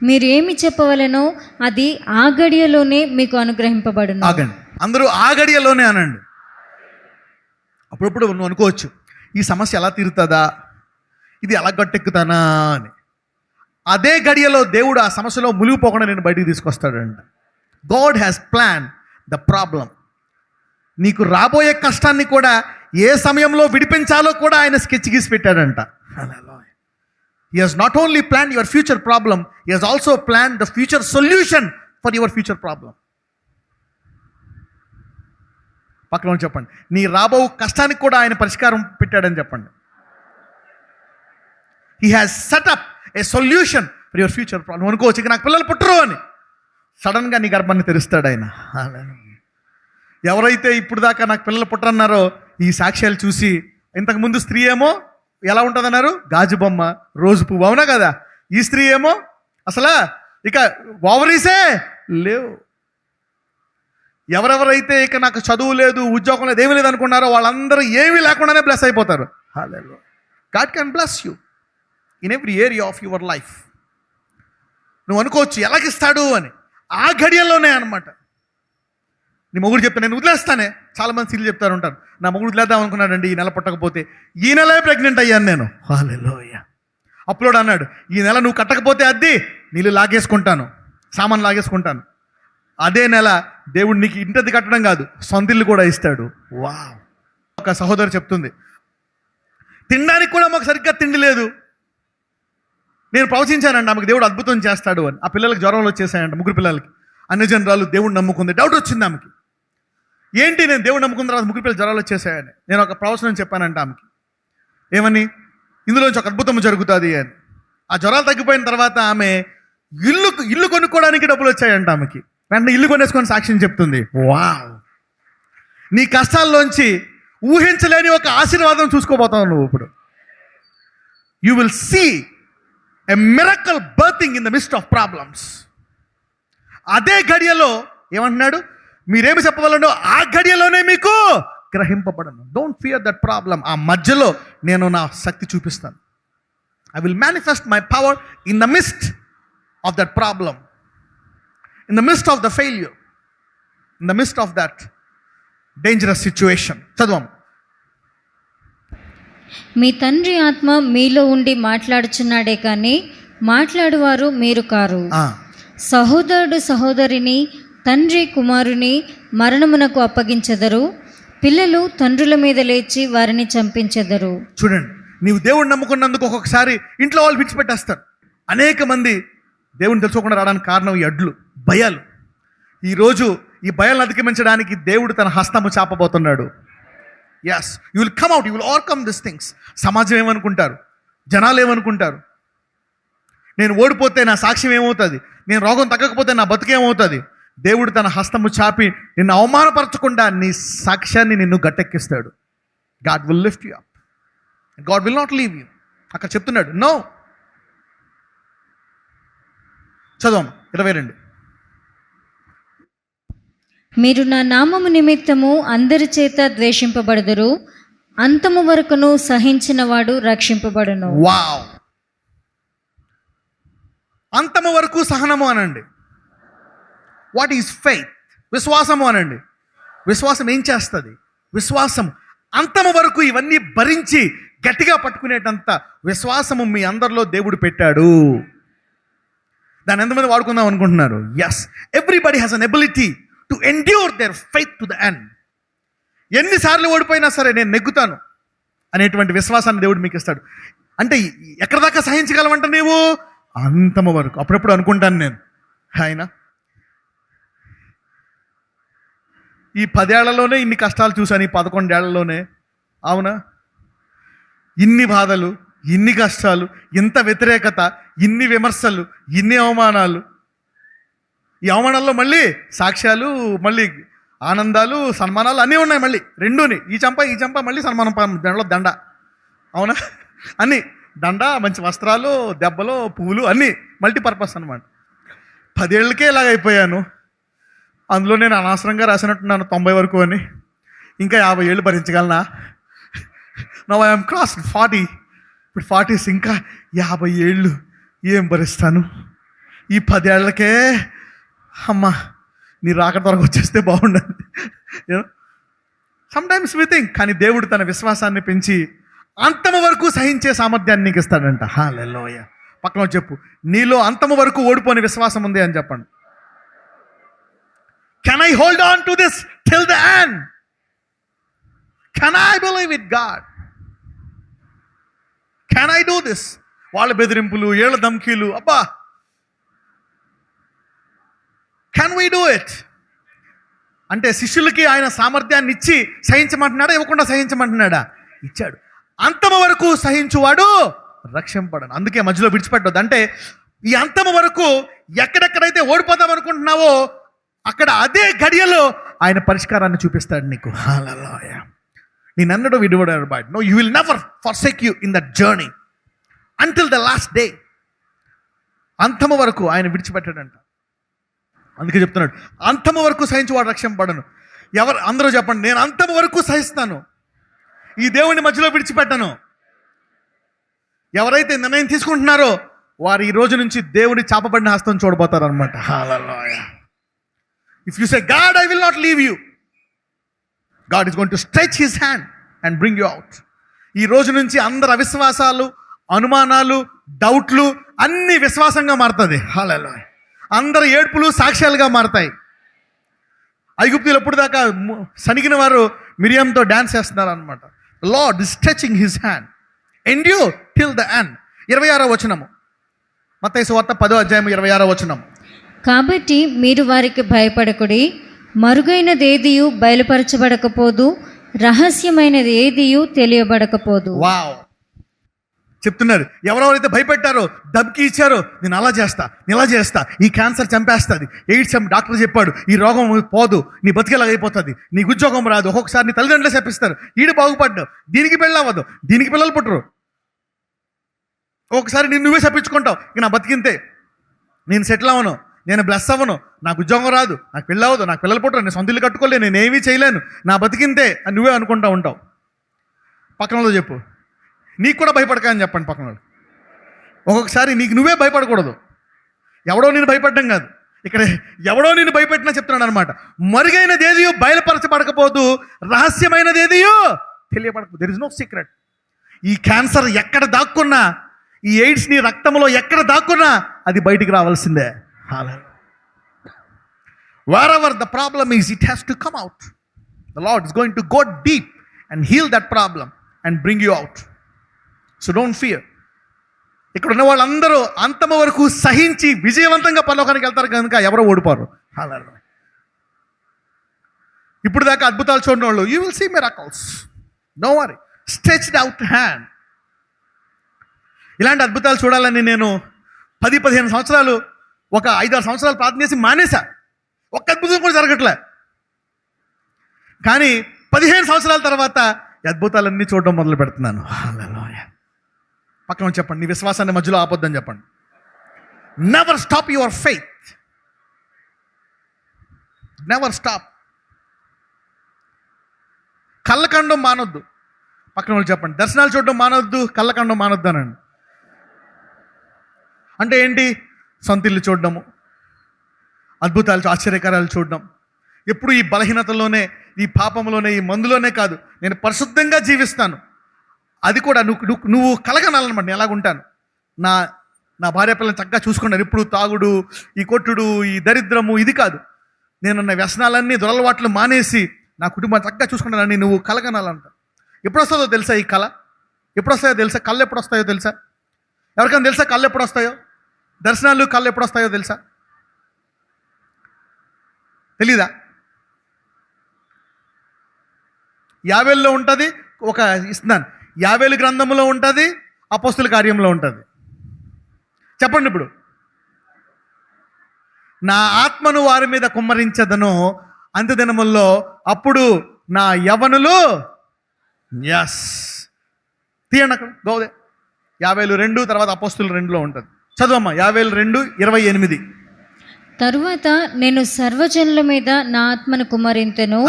మీరు ఏమి చెప్పవలెనో అది ఆ గడియలోనే మీకు అనుగ్రహింపబడును.
ఆగండి, అందరూ ఆ గడియలోనే అనండి. అప్పుడప్పుడు నువ్వు అనుకోవచ్చు, ఈ సమస్య ఎలా తీరుతుందా, ఇది ఎలా గట్టెక్కుతానా అని. అదే గడియలో దేవుడు ఆ సమస్యలో మునిగిపోకుండా నేను బయటికి తీసుకొస్తాడంట. God has plan the problem. నీకు రాబోయే కష్టాన్ని కూడా ఏ సమయంలో విడిపించాలో కూడా ఆయన స్కెచ్ గీసి పెట్టాడంట. He has not only planned your future problem, he has also planned the future solution for your future problem. పక్కన చెప్పండి, నీ రాబో కష్టానికి కూడా ఆయన పరిష్కారం పెట్టాడని చెప్పండి. He has set up a solution for your future problem. అనుకోవచ్చు, ఇక నాకు పిల్లలు పుట్టరు అని. సడన్గా నీ గర్భాన్ని తెరుస్తాడు ఆయన. ఎవరైతే ఇప్పుడు దాకా నాకు పిల్లలు పుట్టరన్నారో ఈ సాక్ష్యాలు చూసి, ఇంతకుముందు స్త్రీ ఏమో ఎలా ఉంటుందన్నారు, గాజు బొమ్మ, రోజు పువ్వు, అవునా కదా? ఈ స్త్రీ ఏమో అసలు ఇక ఓవరీసే లేవు. ఎవరెవరైతే ఇక నాకు చదువు లేదు, ఉద్యోగం లేదు, ఏమీ లేదు అనుకున్నారో వాళ్ళందరూ ఏమీ లేకుండానే బ్లెస్ అయిపోతారు. Hallelujah. God can bless you in every area of your life. నువ్వు అనుకోవచ్చు ఎలాగిస్తాడు అని, ఆ గడియల్లోనే అనమాట. నీ మొగుడు చెప్తా నేను వదిలేస్తానే. చాలామంది స్త్రీలు చెప్తారు ఉంటారు, నా మొగుడు వదిలేద్దాం అనుకున్నాడండి, ఈ నెల పుట్టకపోతే. ఈ నెలే ప్రెగ్నెంట్ అయ్యాను నేను. హల్లెలూయా. అప్లోడ్ అన్నాడు, ఈ నెల నువ్వు కట్టకపోతే అద్దె నీళ్ళు లాగేసుకుంటాను, సామాన్ లాగేసుకుంటాను. అదే నెల దేవుడు నీకు ఇంటది కట్టడం కాదు, సొంత ఇల్లు కూడా ఇస్తాడు. వావ్. ఒక సహోదరు చెప్తుంది, తినడానికి కూడా మాకు సరిగ్గా తిండి లేదు. నేను ప్రవచించానండి ఆమెకు దేవుడు అద్భుతం చేస్తాడు అని. ఆ పిల్లలకి జ్వరాలు వచ్చేసాయంట, 3 పిల్లలకి. అన్యజనరాలు దేవుడు నమ్ముకుంది. డౌట్ వచ్చింది ఆమెకి, ఏంటి నేను దేవుడు నమ్ముకున్న తర్వాత 3 పిల్లలు జ్వరాలు వచ్చేసాయని. నేను ఒక ప్రవచనం చెప్పానంట ఆమెకి, ఏమని, ఇందులోంచి ఒక అద్భుతం జరుగుతుంది అని. ఆ జ్వరాలు తగ్గిపోయిన తర్వాత ఆమె ఇల్లు కొనుక్కోవడానికి డబ్బులు వచ్చాయంట ఆమెకి. వెంటనే ఇల్లు కొనేసుకొని సాక్ష్యం చెప్తుంది. వావ్. నీ కష్టాల్లోంచి ఊహించలేని ఒక ఆశీర్వాదం చూసుకోబోతావు నువ్వు ఇప్పుడు. You will see a miracle birthing in the midst of problems. అదే గడియలో ఏమంటున్నాడు, మీరేమి చెప్పగలరో ఆ గడియలోనే మీకు గ్రహింపబడను. Don't fear that problem. ఆ మధ్యలో నేను నా శక్తి చూపిస్తాను. I will manifest my power in the midst of that problem, in the midst of the failure, in the midst of that dangerous situation. చదవం.
మీ తండ్రి ఆత్మ మీలో ఉండి మాట్లాడుచున్నాడే కానీ మాట్లాడువారు మీరు కారు. సహోదరుడు సహోదరిని, తండ్రి కుమారుని మరణమునకు అప్పగించెదరు. పిల్లలు తండ్రుల మీద లేచి వారిని చంపించెదరు.
చూడండి, నీవు దేవుడిని నమ్ముకున్నందుకు ఒక్కొక్కసారి ఇంట్లో వాళ్ళు విడిచిపెట్టేస్తారు. అనేక మంది దేవుని తెలుసుకోకుండా రావడానికి కారణం ఈ అడ్లు, భయాలు. ఈరోజు ఈ భయాలను అధిగమించడానికి దేవుడు తన హస్తము చాపబోతున్నాడు. Yes, you will come out, you will overcome this things. సమాజం ఏమనుకుంటారు, జనాలు ఏమనుకుంటారు, నేను ఓడిపోతే నా సాక్ష్యం ఏమవుతుంది, నేను రోగం తగ్గకపోతే నా బతుకేమవుతుంది. దేవుడు తన హస్తము చాపి నిన్ను అవమానపరచకుండా నీ సాక్ష్యాన్ని నిన్ను గట్టెక్కిస్తాడు. God will lift you up, God will not leave you. అక్కడ చెప్తున్నాడు, నో. చదవం 22.
మీరు నా నామము నిమిత్తము అందరి చేత ద్వేషింపబడుదురు, అంతము వరకును సహించిన వాడు రక్షింపబడును.
వావ్! అంతము వరకు సహనము అనండి. What is faith? విశ్వాసము అనండి. విశ్వాసం ఏం చేస్తుంది? విశ్వాసం అంతము వరకు ఇవన్నీ భరించి గట్టిగా పట్టుకునేటంత విశ్వాసము మీ అందరిలో దేవుడు పెట్టాడు. దాన్ని ఎంతమంది వాడుకుందాం అనుకుంటున్నారు? Yes, everybody has an ability to endure their faith to the end. ఎన్నిసార్లు ఓడిపోయినా సరే నేను నెగ్గుతాను అనేటువంటి విశ్వాసాన్ని దేవుడు మీకు ఇస్తాడు. అంటే ఎక్కడ దాకా సహించగలవంట నీవు? అంతము వరకు. అప్పుడప్పుడు అనుకుంటాను నేను, ఆయన ఈ 10 ఏళ్లలోనే ఇన్ని కష్టాలు చూశాను, ఈ 11 ఏళ్లలోనే. అవునా? ఇన్ని బాధలు, ఇన్ని కష్టాలు, ఇంత వ్యతిరేకత, ఇన్ని విమర్శలు, ఇన్ని అవమానాలు. ఈ అవమానాల్లో మళ్ళీ సాక్ష్యాలు, మళ్ళీ ఆనందాలు, సన్మానాలు అన్నీ ఉన్నాయి. మళ్ళీ రెండుని, ఈ చంప మళ్ళీ సన్మానం, దండలో దండ. అవునా? అన్నీ దండ, మంచి వస్త్రాలు, దెబ్బలు, పువ్వులు, అన్నీ మల్టీపర్పస్ అనమాట. 10 ఏళ్ళకే ఇలాగైపోయాను. అందులో నేను అనవసరంగా రాసినట్టున్నాను 90 వరకు అని. ఇంకా 50 ఏళ్ళు భరించగలనా? Now I'm cross 40. ఇప్పుడు 40, ఇంకా 50 ఏళ్ళు ఏం భరిస్తాను? ఈ 10 ఏళ్లకే అమ్మా నీ రాక త్వరగా వచ్చేస్తే బాగుండదు. Sometimes we think. కానీ దేవుడు తన విశ్వాసాన్ని పెంచి అంతము వరకు సహించే సామర్థ్యాన్ని నీకు ఇస్తాడంట. హల్లెలూయా. పక్కన చెప్పు, నీలో అంతము వరకు ఓడిపోని విశ్వాసం ఉంది అని చెప్పండి. Can I hold on to this till the end? Can I believe with God? Can I do this? వాళ్ళ బెదిరింపులు, ఏళ్ళ ధమ్కీలు, అబ్బా, can we do it? అంటే శిష్యులకి ఆయన సామర్థ్యాన్ని ఇచ్చి సహించమంటున్నాడా, ఇవ్వకుండా సహించమంటున్నాడా? ఇచ్చాడు. అంతము వరకు సహించువాడు రక్షింపడను. అందుకే మధ్యలో విడిచిపెట్టొద్దు. అంటే ఈ అంతము వరకు ఎక్కడెక్కడైతే ఓడిపోదాం అనుకుంటున్నావో అక్కడ అదే గడియలో ఆయన పరిష్కారాన్ని చూపిస్తాడు నీకు. హల్లెలూయా. నేనన్నడు విడివడారు బయట. No, you will never forsake you in that journey until the last day. అంతము వరకు ఆయన విడిచిపెట్టాడంట. అందుకే చెప్తున్నాడు, అంతము వరకు సహించువాడు రక్షింపబడను. ఎవరు అందరూ చెప్పండి, నేను అంతము వరకు సహిస్తాను, ఈ దేవుని మధ్యలో విడిచిపెట్టను. ఎవరైతే నిర్ణయం తీసుకుంటున్నారో వారు ఈ రోజు నుంచి దేవుని చాపబడిన హస్తం చూడబోతారు అనమాట. హల్లెలూయా. If you say, God, I will not leave you, God is going to stretch his hand and bring you out. ఈ రోజు నుంచి అందరు అవిశ్వాసాలు, అనుమానాలు, డౌట్లు అన్నీ విశ్వాసంగా మారుతుంది. హల్లెలూయా. అందరు ఏడ్పులు సాక్ష్యాలుగా మారుతాయి. ఐగుప్తులు ఎప్పుడు దాకా సనిగిన వారు మిరియంతో డాన్స్ చేస్తున్నారు అనమాట. Lord is stretching his hand, endure till the end. 26వ వచనము, మత్తయి సువార్త 10వ అధ్యాయం 26వ వచనం.
కాబట్టి మీరు వారికి భయపడకుడి, మరుగైనది ఏదియు బయలుపరచబడకపోదు, రహస్యమైనది ఏదియు తెలియబడకపోదు.
వావ్! చెప్తున్నారు. ఎవరెవరైతే భయపెట్టారో, దబ్కి ఇచ్చారో, నేను అలా చేస్తా, నేను ఇలా చేస్తా, ఈ క్యాన్సర్ చంపేస్తుంది, ఎయిడ్స్ డాక్టర్ చెప్పాడు, ఈ రోగం పోదు, నీ బతికేలాగా అయిపోతుంది, నీకు ఉద్యోగం రాదు, ఒక్కొక్కసారి నీ తల్లిదండ్రులే చెప్పిస్తారు, ఈడు బాగుపడ్డావు, దీనికి పెళ్ళవ్వదు, దీనికి పిల్లలు పుట్టరు, ఒక్కొక్కసారి నేను నువ్వే చెప్పించుకుంటావు, ఇక నా బతికింతే, నేను సెటిల్ అవ్వను, నేను బ్లెస్ అవ్వను, నాకు ఉద్యోగం రాదు, నాకు పెళ్ళి అవ్వదు, నాకు పిల్లలు పుట్టరు, నేను సొంత ఇల్లు కట్టుకోలేను, నేను ఏమీ చేయలేను, నా బతికింతే అని నువ్వే అనుకుంటా ఉంటావు. పక్కనలో చెప్పు, నీకు కూడా భయపడక అని చెప్పండి పక్కన వాళ్ళు. ఒక్కొక్కసారి నీకు నువ్వే భయపడకూడదు. ఎవడో నేను భయపడడం కాదు, ఇక్కడ ఎవడో నేను భయపెట్టినా చెప్తున్నాను అనమాట. మరుగైనది ఏదియో బయలుపరచబడకపోదు, రహస్యమైనది ఏదియో తెలియబడకపోదు. There is no secret. ఈ క్యాన్సర్ ఎక్కడ దాక్కున్నా, ఈ ఎయిడ్స్ నీ రక్తంలో ఎక్కడ దాక్కున్నా అది బయటికి రావాల్సిందే. wherever the problem is, it has to come out. The Lord is going to go deep and heal that problem and bring you out. So don't fear. ఇక్కడ ఉన్న వాళ్ళందరూ అంతమ వరకు సహించి విజయవంతంగా పరలోకానికి వెళ్తారు కనుక ఎవరో ఓడిపోరు. ఇప్పుడు దాకా అద్భుతాలు చూడని వాళ్ళు, you will see miracles. No worry, stretched out hand. ఇలాంటి అద్భుతాలు చూడాలని నేను 10-15 సంవత్సరాలు, ఒక 5-6 సంవత్సరాలు ప్రార్థన చేసి మానేసా. ఒక్క అద్భుతం కూడా జరగట్లే. కానీ 15 సంవత్సరాల తర్వాత ఈ అద్భుతాలన్నీ చూడడం మొదలు పెడుతున్నాను. పక్కన చెప్పండి, నీ విశ్వాసాన్ని మధ్యలో ఆపొద్దని చెప్పండి. Never stop your faith. Never stop. కళ్ళకండం మానొద్దు. పక్కన వాళ్ళు చెప్పండి, దర్శనాలు చూడడం మానొద్దు, కళ్ళకండం మానొద్దు అనండి. అంటే ఏంటి? సొంత ఇల్లు చూడడము, అద్భుతాలు, ఆశ్చర్యకరాలు చూడడం. ఎప్పుడు ఈ బలహీనతలోనే, ఈ పాపంలోనే, ఈ మందులోనే కాదు, నేను పరిశుద్ధంగా జీవిస్తాను. అది కూడా నువ్వు కలగనాలన్నమాట. నేను ఎలాగుంటాను, నా భార్య పిల్లల్ని చక్కగా చూసుకున్నాను, ఎప్పుడు తాగుడు, ఈ కొట్టుడు, ఈ దరిద్రము, ఇది కాదు. నేను నా వ్యసనాలన్నీ, దురలవాట్లు మానేసి నా కుటుంబాన్ని చక్కగా చూసుకుంటానని నువ్వు కలగనాలంట. ఎప్పుడు వస్తుందో తెలుసా ఈ కళ? ఎప్పుడు వస్తాయో తెలుసా? కళ్ళు ఎప్పుడు వస్తాయో తెలుసా? ఎవరికైనా తెలుసా కళ్ళు ఎప్పుడు వస్తాయో? దర్శనాలు కళ్ళు ఎప్పుడు వస్తాయో తెలుసా? తెలీదా? 50లో ఉంటుంది, ఒక ఇస్తున్నాను, 50 గ్రంథంలో ఉంటుంది, అపోస్తుల కార్యంలో ఉంటుంది. చెప్పండి ఇప్పుడు. నా ఆత్మను వారి మీద కుమ్మరించదను అంత్యదినముల్లో, అప్పుడు నా యవనులు, ఎస్ తీయండి అక్కడ గోదే, 50:2, తర్వాత అపోస్తులు 2లో ఉంటుంది. చదువమ్మా, 50:2:28.
తరువాత నేను సర్వజనుల మీద నా ఆత్మను కుమ్మరింతును,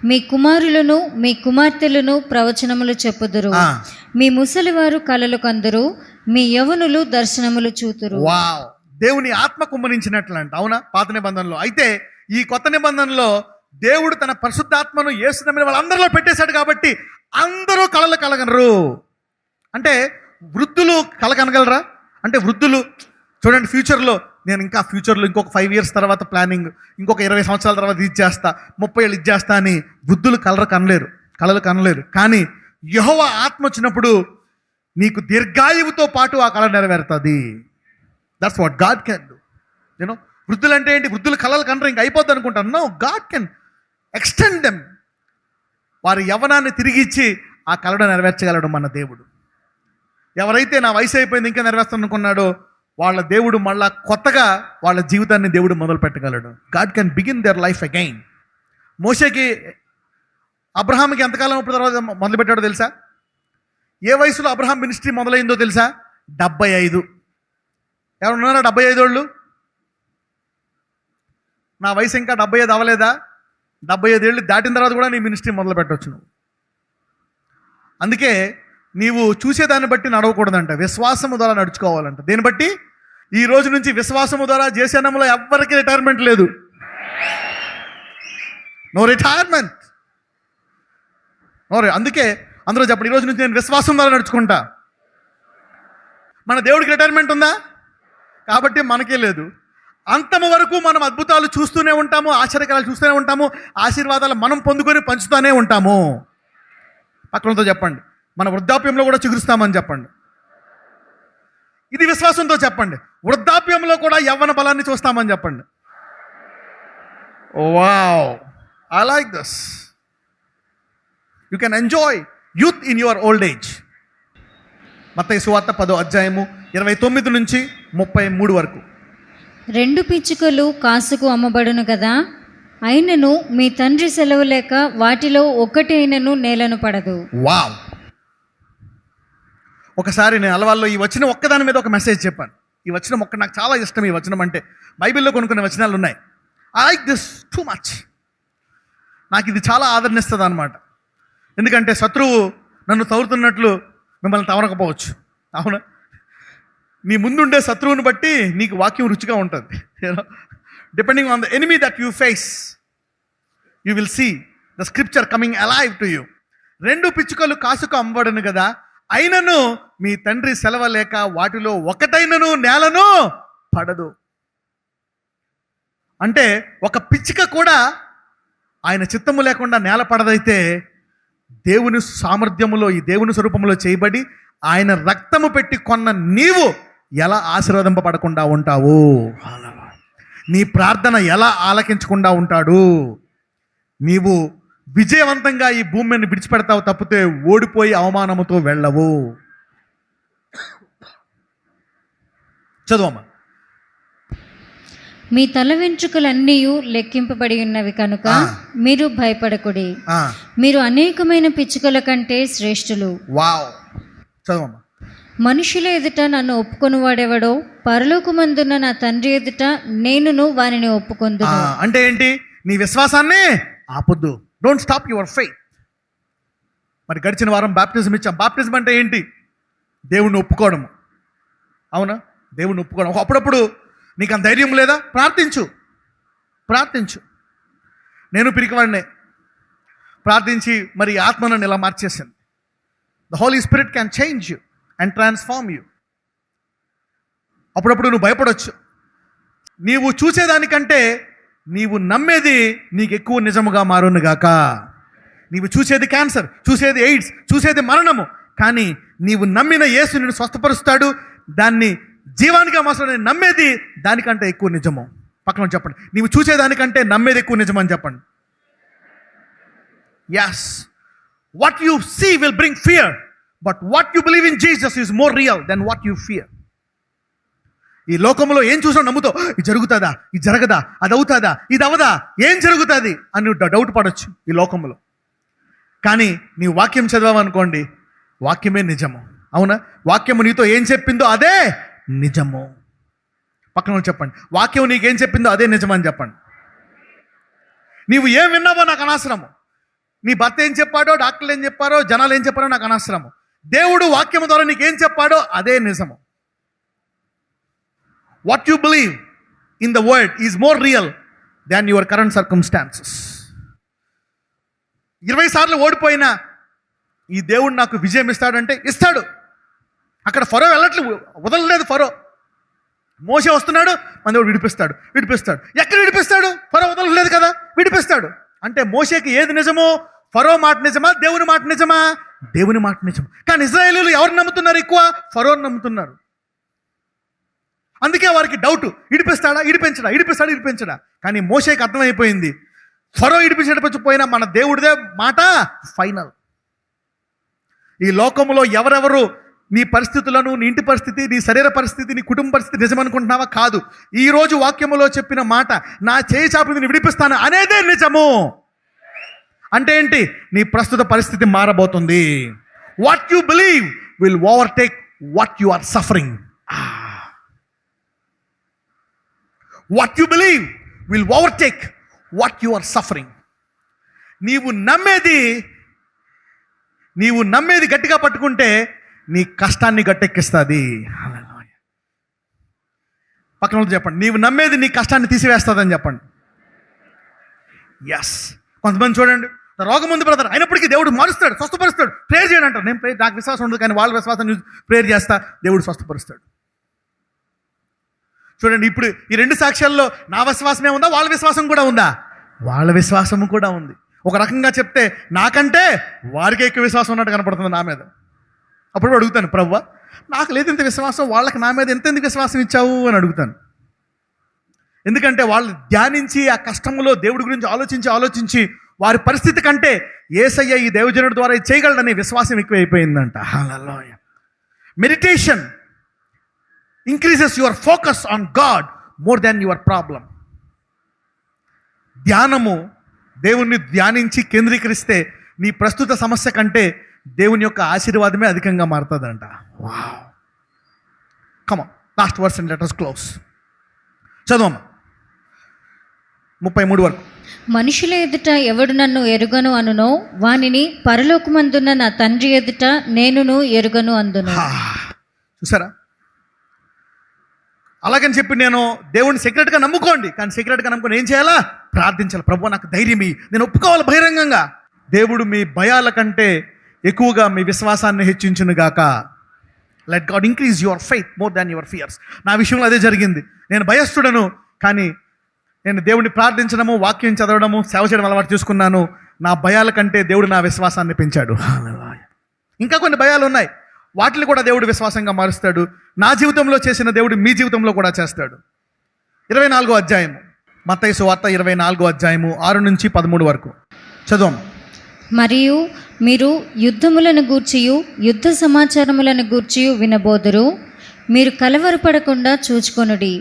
మీ కుమారులను మీ కుమార్తెలను ప్రవచనములు చెప్పుదురు, మీ ముసలివారు కలలు కందురు, మీ యవనులు దర్శనములు చూతురు.
వావ్, దేవుని ఆత్మ కుమ్మరించినట్లంట. అవునా? పాత నిబంధనలో. అయితే ఈ కొత్త నిబంధనలో దేవుడు తన పరిశుద్ధాత్మను యేసు మీద వాళ్ళందరిలో పెట్టేశాడు కాబట్టి అందరూ కలలు కలగనరు. అంటే వృద్ధులు కల కనగలరా? అంటే వృద్ధులు చూడండి, నేను ఇంకా ఫ్యూచర్లో ఇంకొక 5 years తర్వాత ప్లానింగ్, ఇంకొక 20 సంవత్సరాల తర్వాత ఇది చేస్తా, 30 ఏళ్ళు ఇది చేస్తా అని వృద్ధులు కలలు కనలేరు. కానీ యెహోవా ఆత్మ వచ్చినప్పుడు నీకు దీర్ఘాయువుతో పాటు ఆ కళ నెరవేరుతుంది. That's what God can do. You know, వృద్ధులు అంటే ఏంటి? వృద్ధులు కళలు కనరు, ఇంకా అయిపోద్ది అనుకుంటాను. No, God can extend them. వారి యవ్వనాన్ని తిరిగి ఇచ్చి ఆ కళను నెరవేర్చగలడు మన దేవుడు. ఎవరైతే నా వయసు అయిపోయింది ఇంకా నెరవేర్స్తాను అనుకున్నాడో వాళ్ళ దేవుడు మళ్ళా కొత్తగా వాళ్ళ జీవితాన్ని దేవుడు మొదలు పెట్టగలడు. God can begin their life again. మోషేకి, అబ్రహాంకి ఎంతకాలం ఇప్పుడు తర్వాత మొదలుపెట్టాడో తెలుసా? ఏ వయసులో అబ్రహాం మినిస్ట్రీ మొదలైందో తెలుసా? 75. ఎవరున్నారా 75 వాళ్ళు? నా వయసు ఇంకా 75 అవ్వలేదా? 75 ఏళ్ళు దాటిన తర్వాత కూడా నీ మినిస్ట్రీ మొదలు పెట్టవచ్చు నువ్వు. అందుకే నీవు చూసేదాన్ని బట్టి నడవకూడదంట, విశ్వాసము ద్వారా నడుచుకోవాలంట. దేన్ని బట్టి? ఈ రోజు నుంచి విశ్వాసము ద్వారా జేసనంలో ఎవ్వరికి రిటైర్మెంట్ లేదు. No retirement. అందుకే అందరూ చెప్పండి, ఈరోజు నుంచి నేను విశ్వాసం ద్వారా నడుచుకుంటా. మన దేవుడికి రిటైర్మెంట్ ఉందా? కాబట్టి మనకే లేదు. అంతము వరకు మనం అద్భుతాలు చూస్తూనే ఉంటాము, ఆశ్చర్యకరాలు చూస్తూనే ఉంటాము, ఆశీర్వాదాలు మనం పొందుకొని పంచుతూనే ఉంటాము. పక్కనతో చెప్పండి, మన వృద్ధాప్యంలో కూడా చిగురుస్తామని చెప్పండి. ఇది విశ్వాసంతో చెప్పండి. వృద్ధాప్యంలో కూడా యవ్వన బలాన్ని చూస్తామని చెప్పండి. Wow, I like this. You can enjoy youth in your old age. మత్తయి సువార్త 10వ అధ్యాయము 29 నుంచి 33 వరకు.
2 పిచ్చుకలు కాసుకు అమ్మబడును కదా, అయినను మీ తండ్రి సెలవు లేక వాటిలో ఒకటి అయినను నేలను పడదు.
వావ్! ఒకసారి నేను అలవాల్లో ఈ వచనం ఒక్కదాని మీద ఒక మెసేజ్ చెప్పాను. ఈ వచనం నాకు చాలా ఇష్టం. ఈ వచనం అంటే బైబిల్లో కొన్ని వచనాలు ఉన్నాయి. I like this too much. నాకు ఇది చాలా ఆదరణిస్తుంది అనమాట. ఎందుకంటే శత్రువు నన్ను తవ్వుతున్నట్లు మిమ్మల్ని తవరకపోవచ్చు. అవునా? నీ ముందుండే శత్రువుని బట్టి నీకు వాక్యం రుచిగా ఉంటుంది. Depending on the enemy that you face, you will see the scripture coming alive to you. 2 పిచ్చుకలు కాసుకు అమ్మబడును కదా, అయినను మీ తండ్రి సెలవ లేక వాటిలో ఒకటైనను నేలను పడదు. అంటే ఒక పిచ్చుక కూడా ఆయన చిత్తము లేకుండా నేల పడదైతే, దేవుని సామర్థ్యములో, ఈ దేవుని స్వరూపంలో చేయబడి ఆయన రక్తము పెట్టి కొన్న నీవు ఎలా ఆశీర్వదింపబడకుండా ఉంటావు? నీ ప్రార్థన ఎలా ఆలకించకుండా ఉంటాడు? నీవు విజయవంతంగా ఈ భూమి మీద విడిచిపెడతావు తప్పితే ఓడిపోయి అవమానముతో వెళ్ళవు. చదువమ్మా.
మీ తల వెంట్రుకలన్నీ లెక్కింపబడి ఉన్నవి కనుక మీరు భయపడకుడి. మీరు అనేకమైన పిచ్చుకల కంటే శ్రేష్ఠులు.
వావ్! చదువమ్మా.
మనుషుల ఎదుట నన్ను ఒప్పుకొని వాడెవడో పరలోకమందున్న నా తండ్రి ఎదుట నేనును వారిని ఒప్పుకొందును.
అంటే ఏంటి? నీ విశ్వాసాన్ని ఆపొద్దు. Don't stop your faith. మరి గడిచిన వారం బాప్టిజం ఇచ్చాం. బాప్టిజం అంటే ఏంటి? దేవుణ్ణి ఒప్పుకోవడము. అవునా? దేవుణ్ణి ఒప్పుకోవడం. అప్పుడప్పుడు నీకు అంత ధైర్యం లేదా? ప్రార్థించు. నేను పిరికివాడినే. ప్రార్థించి మరి ఆత్మను ఇలా మార్చేసింది. The Holy Spirit can change you and transform you. అప్పుడప్పుడు నువ్వు భయపడవచ్చు. నీవు చూసేదానికంటే నీవు నమ్మేది నీకు ఎక్కువ నిజముగా మారునుగాక. నీవు చూసేది క్యాన్సర్, చూసేది ఎయిడ్స్, చూసేది మరణము, కానీ నీవు నమ్మిన యేసు నిన్ను స్వస్థపరుస్తాడు. దాన్ని జీవానిగా మాత్రం నమ్మేది దానికంటే ఎక్కువ నిజము. పక్కన చెప్పండి, నీవు చూసేదానికంటే నమ్మేది ఎక్కువ నిజం అని చెప్పండి. Yes, what you see will bring fear, but what you believe in Jesus is more real then what you fear. ఈ లోకంలో ఏం చూసినా నమ్ముతావు. ఇది జరుగుతుందా, ఇది జరగదా, అది అవుతుందా, ఇది అవదా, ఏం జరుగుతుంది అని డౌట్ పడవచ్చు ఈ లోకంలో. కానీ నీ వాక్యం చదవాలనుకోండి, వాక్యమే నిజము. అవునా? వాక్యము నీతో ఏం చెప్పిందో అదే నిజము. పక్కన చెప్పండి, వాక్యం నీకేం చెప్పిందో అదే నిజమని చెప్పండి. నీవు ఏం విన్నావో నాకు అనవసరము. నీ భర్త ఏం చెప్పాడో, డాక్టర్లు ఏం చెప్పారో, జనాలు ఏం చెప్పారో నాకు అనవసరము. దేవుడు వాక్యము ద్వారా నీకేం చెప్పాడో అదే నిజము. What you believe in the word is more real than your current circumstances. 20 సార్లు ఓడిపోయినా ఈ దేవుడు నాకు విజయం ఇస్తాడంటే ఇస్తాడు. అక్కడ ఫరో వెళ్ళట్లేదు, వదలలేదు ఫరో. మోషే వస్తున్నాడు, మన దేవుడు విడిపిస్తాడు. ఎక్కడ విడిపిస్తాడు? ఫరో వదలలేదు కదా, విడిపిస్తాడు. అంటే మోషేకి ఏది నిజమో? ఫరో మాట నిజమా, దేవుని మాట నిజమా? దేవుని మాట నిజం. కానీ ఇశ్రాయేలీయులు ఎవరిని నమ్ముతున్నారు? ఎక్కువ ఫరోని నమ్ముతున్నారు. అందుకే వారికి డౌట్, ఇడిపించడా. కానీ మోషేకి అర్థమైపోయింది, ఫరో ఇడిపించకపోయినా మన దేవుడిదే మాట ఫైనల్. ఈ లోకంలో ఎవరెవరు నీ పరిస్థితులను, నీ ఇంటి పరిస్థితి, నీ శరీర పరిస్థితి, నీ కుటుంబ పరిస్థితి నిజమనుకుంటున్నావా? కాదు. ఈరోజు వాక్యములో చెప్పిన మాట, నా చేయి చాపి నేను విడిపిస్తాను అనేదే నిజము. అంటే ఏంటి? నీ ప్రస్తుత పరిస్థితి మారబోతుంది. What you believe will overtake what you are suffering. What you believe will overtake what you are suffering. నీవు నమ్మేది గట్టిగా పట్టుకుంటే నీ కష్టాన్ని గట్టెక్కిస్తుంది. పక్కన చెప్పండి, నీవు నమ్మేది నీ కష్టాన్ని తీసివేస్తుందని చెప్పండి. ఎస్. కొంతమంది చూడండి, రోగం ఉంది బ్రదర్, అయినప్పటికీ దేవుడు మారుస్తాడు, స్వస్థపరుస్తాడు, ప్రేయర్ చేయడం అంటారు. నాకు విశ్వాసం ఉండదు, కానీ వాళ్ళ విశ్వాసం ప్రేయర్ చేస్తా, దేవుడు స్వస్థపరుస్తాడు. చూడండి, ఇప్పుడు ఈ 2 సాక్ష్యాల్లో నా విశ్వాసమే ఉందా, వాళ్ళ విశ్వాసం కూడా ఉందా? వాళ్ళ విశ్వాసము కూడా ఉంది. ఒక రకంగా చెప్తే నాకంటే వారికి ఎక్కువ విశ్వాసం ఉన్నట్టు కనపడుతుంది నా మీద. అప్పుడు అడుగుతాను, ప్రభువా నాకు లేదు ఇంత విశ్వాసం, వాళ్ళకి నా మీద ఎందుకు విశ్వాసం ఇచ్చావు అని అడుగుతాను. ఎందుకంటే వాళ్ళు ధ్యానించి ఆ కష్టంలో దేవుడి గురించి ఆలోచించి వారి పరిస్థితి కంటే యేసయ్య ఈ దేవజనుడి ద్వారా చేయగలడనే విశ్వాసం ఎక్కువైపోయిందంట. Hallelujah. Meditation increases your focus on God more than your problem. ధ్యానము, దేవుణ్ణి ధ్యానించి కేంద్రీకరిస్తే నీ ప్రస్తుత సమస్య కంటే దేవుని యొక్క ఆశీర్వాదమే అధికంగా మారుతుందంట. Wow, come on, last verse and let us close. చదవమ్మా 33 వరకు.
మనుషుల ఎదుట ఎవడు నన్ను ఎరుగను అనునో వానిని పరలోకమందున్న నా తండ్రి ఎదుట నేనును ఎరుగను అందును.
చూసారా, అలాగని చెప్పి నేను దేవుడిని సీక్రెట్గా నమ్ముకోండి, కానీ సీక్రెట్గా నమ్ముకొని ఏం చేయాలా? ప్రార్థించాలి. ప్రభు నాకు ధైర్యం ఇయ్యి, నేను ఒప్పుకోవాలి బహిరంగంగా. దేవుడు మీ భయాల కంటే ఎక్కువగా మీ విశ్వాసాన్ని హెచ్చించును గాక. Let God increase your faith more than your fears. నా విషయంలో అదే జరిగింది. నేను భయస్తుడను, కానీ నేను దేవుడిని ప్రార్థించడము, వాక్యం చదవడము, సేవ చేయడం అలవాటు చేసుకున్నాను. నా భయాల కంటే దేవుడు నా విశ్వాసాన్ని పెంచాడు. ఇంకా కొన్ని భయాలు ఉన్నాయి, వాటిని కూడా దేవుడు విశ్వాసంగా మారుస్తాడు. నా జీవితంలో చేసిన దేవుడు మీ జీవితంలో కూడా చేస్తాడు. 24వ అధ్యాయము, మత్తయి సువార్త 24వ అధ్యాయము 6 నుంచి 13 వరకు చదువు.
మరియు మీరు యుద్ధములను గూర్చియు యుద్ధ సమాచారములను గూర్చియు వినబోదురు. మీరు కలవరపడకుండా చూచుకొనుడి.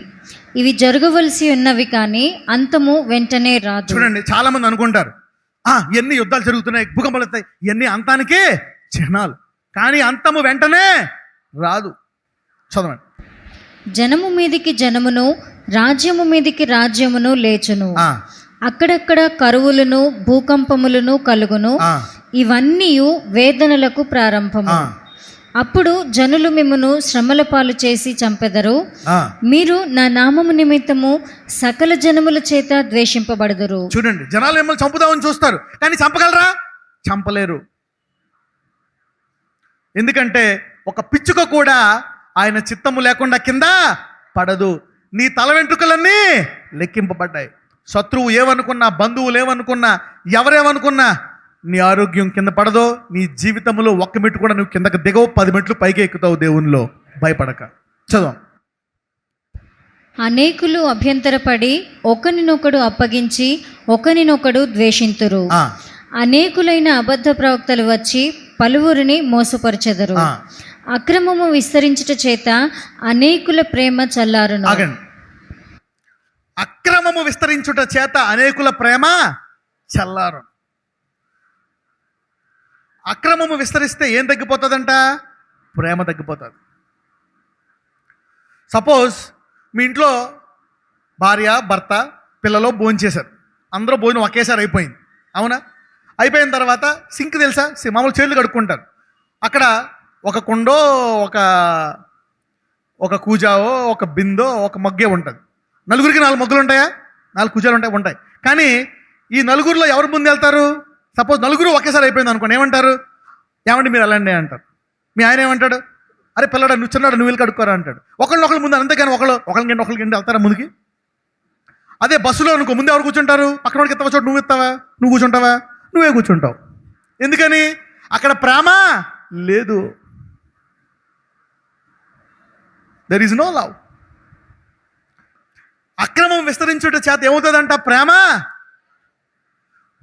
ఇవి జరగవలసి ఉన్నవి, కానీ అంతము వెంటనే రాదు.
చూడండి, చాలా మంది అనుకుంటారు ఎన్ని యుద్ధాలు జరుగుతున్నాయి, భూకంపాలు వస్తాయి, ఇవన్నీ అంతానికే చిహ్నాలు, కానీ అంతము వెంటనే రాదు. చదవండి.
జనము మీదికి జనమును, రాజ్యము మీదికి రాజ్యమును లేచును. అక్కడక్కడ కరువులను, భూకంపములను కలుగును. ఇవన్నీ వేదనలకు ప్రారంభము. అప్పుడు జనులు మిమ్మును శ్రమల పాలు చేసి చంపెదరు. మీరు నా నామము నిమిత్తము సకల జనముల చేత ద్వేషింపబడదురు.
చూడండి, జనాలు మిమ్మల్ని చంపుదామని చూస్తారు, కానీ చంపగలరా? చంపలేరు. ఎందుకంటే ఒక పిచ్చుక కూడా ఆయన చిత్తము లేకుండా కింద పడదు. నీ తల వెంట్రుకలన్నీ లెక్కింపబడ్డాయి. శత్రువు ఏమనుకున్నా, బంధువులు ఏమనుకున్నా, ఎవరేమనుకున్నా, నీ ఆరోగ్యం కింద పడదో. నీ జీవితంలో ఒక్క మెట్టు కూడా నువ్వు కిందకు దిగవు, 10 మెట్లు పైకి ఎక్కుతావు దేవునిలో, భయపడక. చదువు.
అనేకులు అభ్యంతరపడి ఒకరినొకడు అప్పగించి ఒకరినొకడు ద్వేషింతురు. అనేకులైన అబద్ధ ప్రవక్తలు వచ్చి పలువురిని మోసపరచెదరు. అక్రమము విస్తరించుట చేత అనేకుల ప్రేమ చల్లారును.
అక్రమము విస్తరించుట చేత అనేకుల ప్రేమ చల్లారు. అక్రమము విస్తరిస్తే ఏం తగ్గిపోతుందంట? ప్రేమ తగ్గిపోతుంది. సపోజ్ మీ ఇంట్లో భార్య, భర్త, పిల్లలు భోజనం చేశారు. అందరూ భోజనం ఒకేసారి అయిపోయింది, అవునా? అయిపోయిన తర్వాత సింక్ తెలుసా, మామూలు చేతులు కడుక్కుంటారు. అక్కడ ఒక కుండో, ఒక కూజావో, ఒక బిందో, ఒక మగ్గే ఉంటుంది. నలుగురికి 4 మగ్గులు ఉంటాయా? 4 కూజాలు ఉంటాయి. కానీ ఈ నలుగురిలో ఎవరు ముందు వెళ్తారు? సపోజ్ నలుగురు ఒకేసారి అయిపోయింది అనుకోండి, ఏమంటారు? ఏమండి మీరు అలాంటి అంటారు. మీ ఆయన ఏమంటాడు? అరే పిల్లడా, నువ్వు చిన్నాడు, నువ్వు వెళ్ళి కడుక్కోరా అంటాడు. ఒకళ్ళు ముందు, అంతేగాని ఒకళ్ళకి వెళ్తారా ముందుకి? అదే బస్సులో అనుకో, ముందు ఎవరు కూర్చుంటారు? పక్కన వాడికి ఎత్తవా చోటు నువ్వు ఎత్తావా? నువ్వు కూర్చుంటావా? నువ్వే కూర్చుంటావు. ఎందుకని? అక్కడ ప్రేమ లేదు. There is no love. అక్రమం విస్తరించుట చేత ఏమవుతుందంట? ప్రేమ.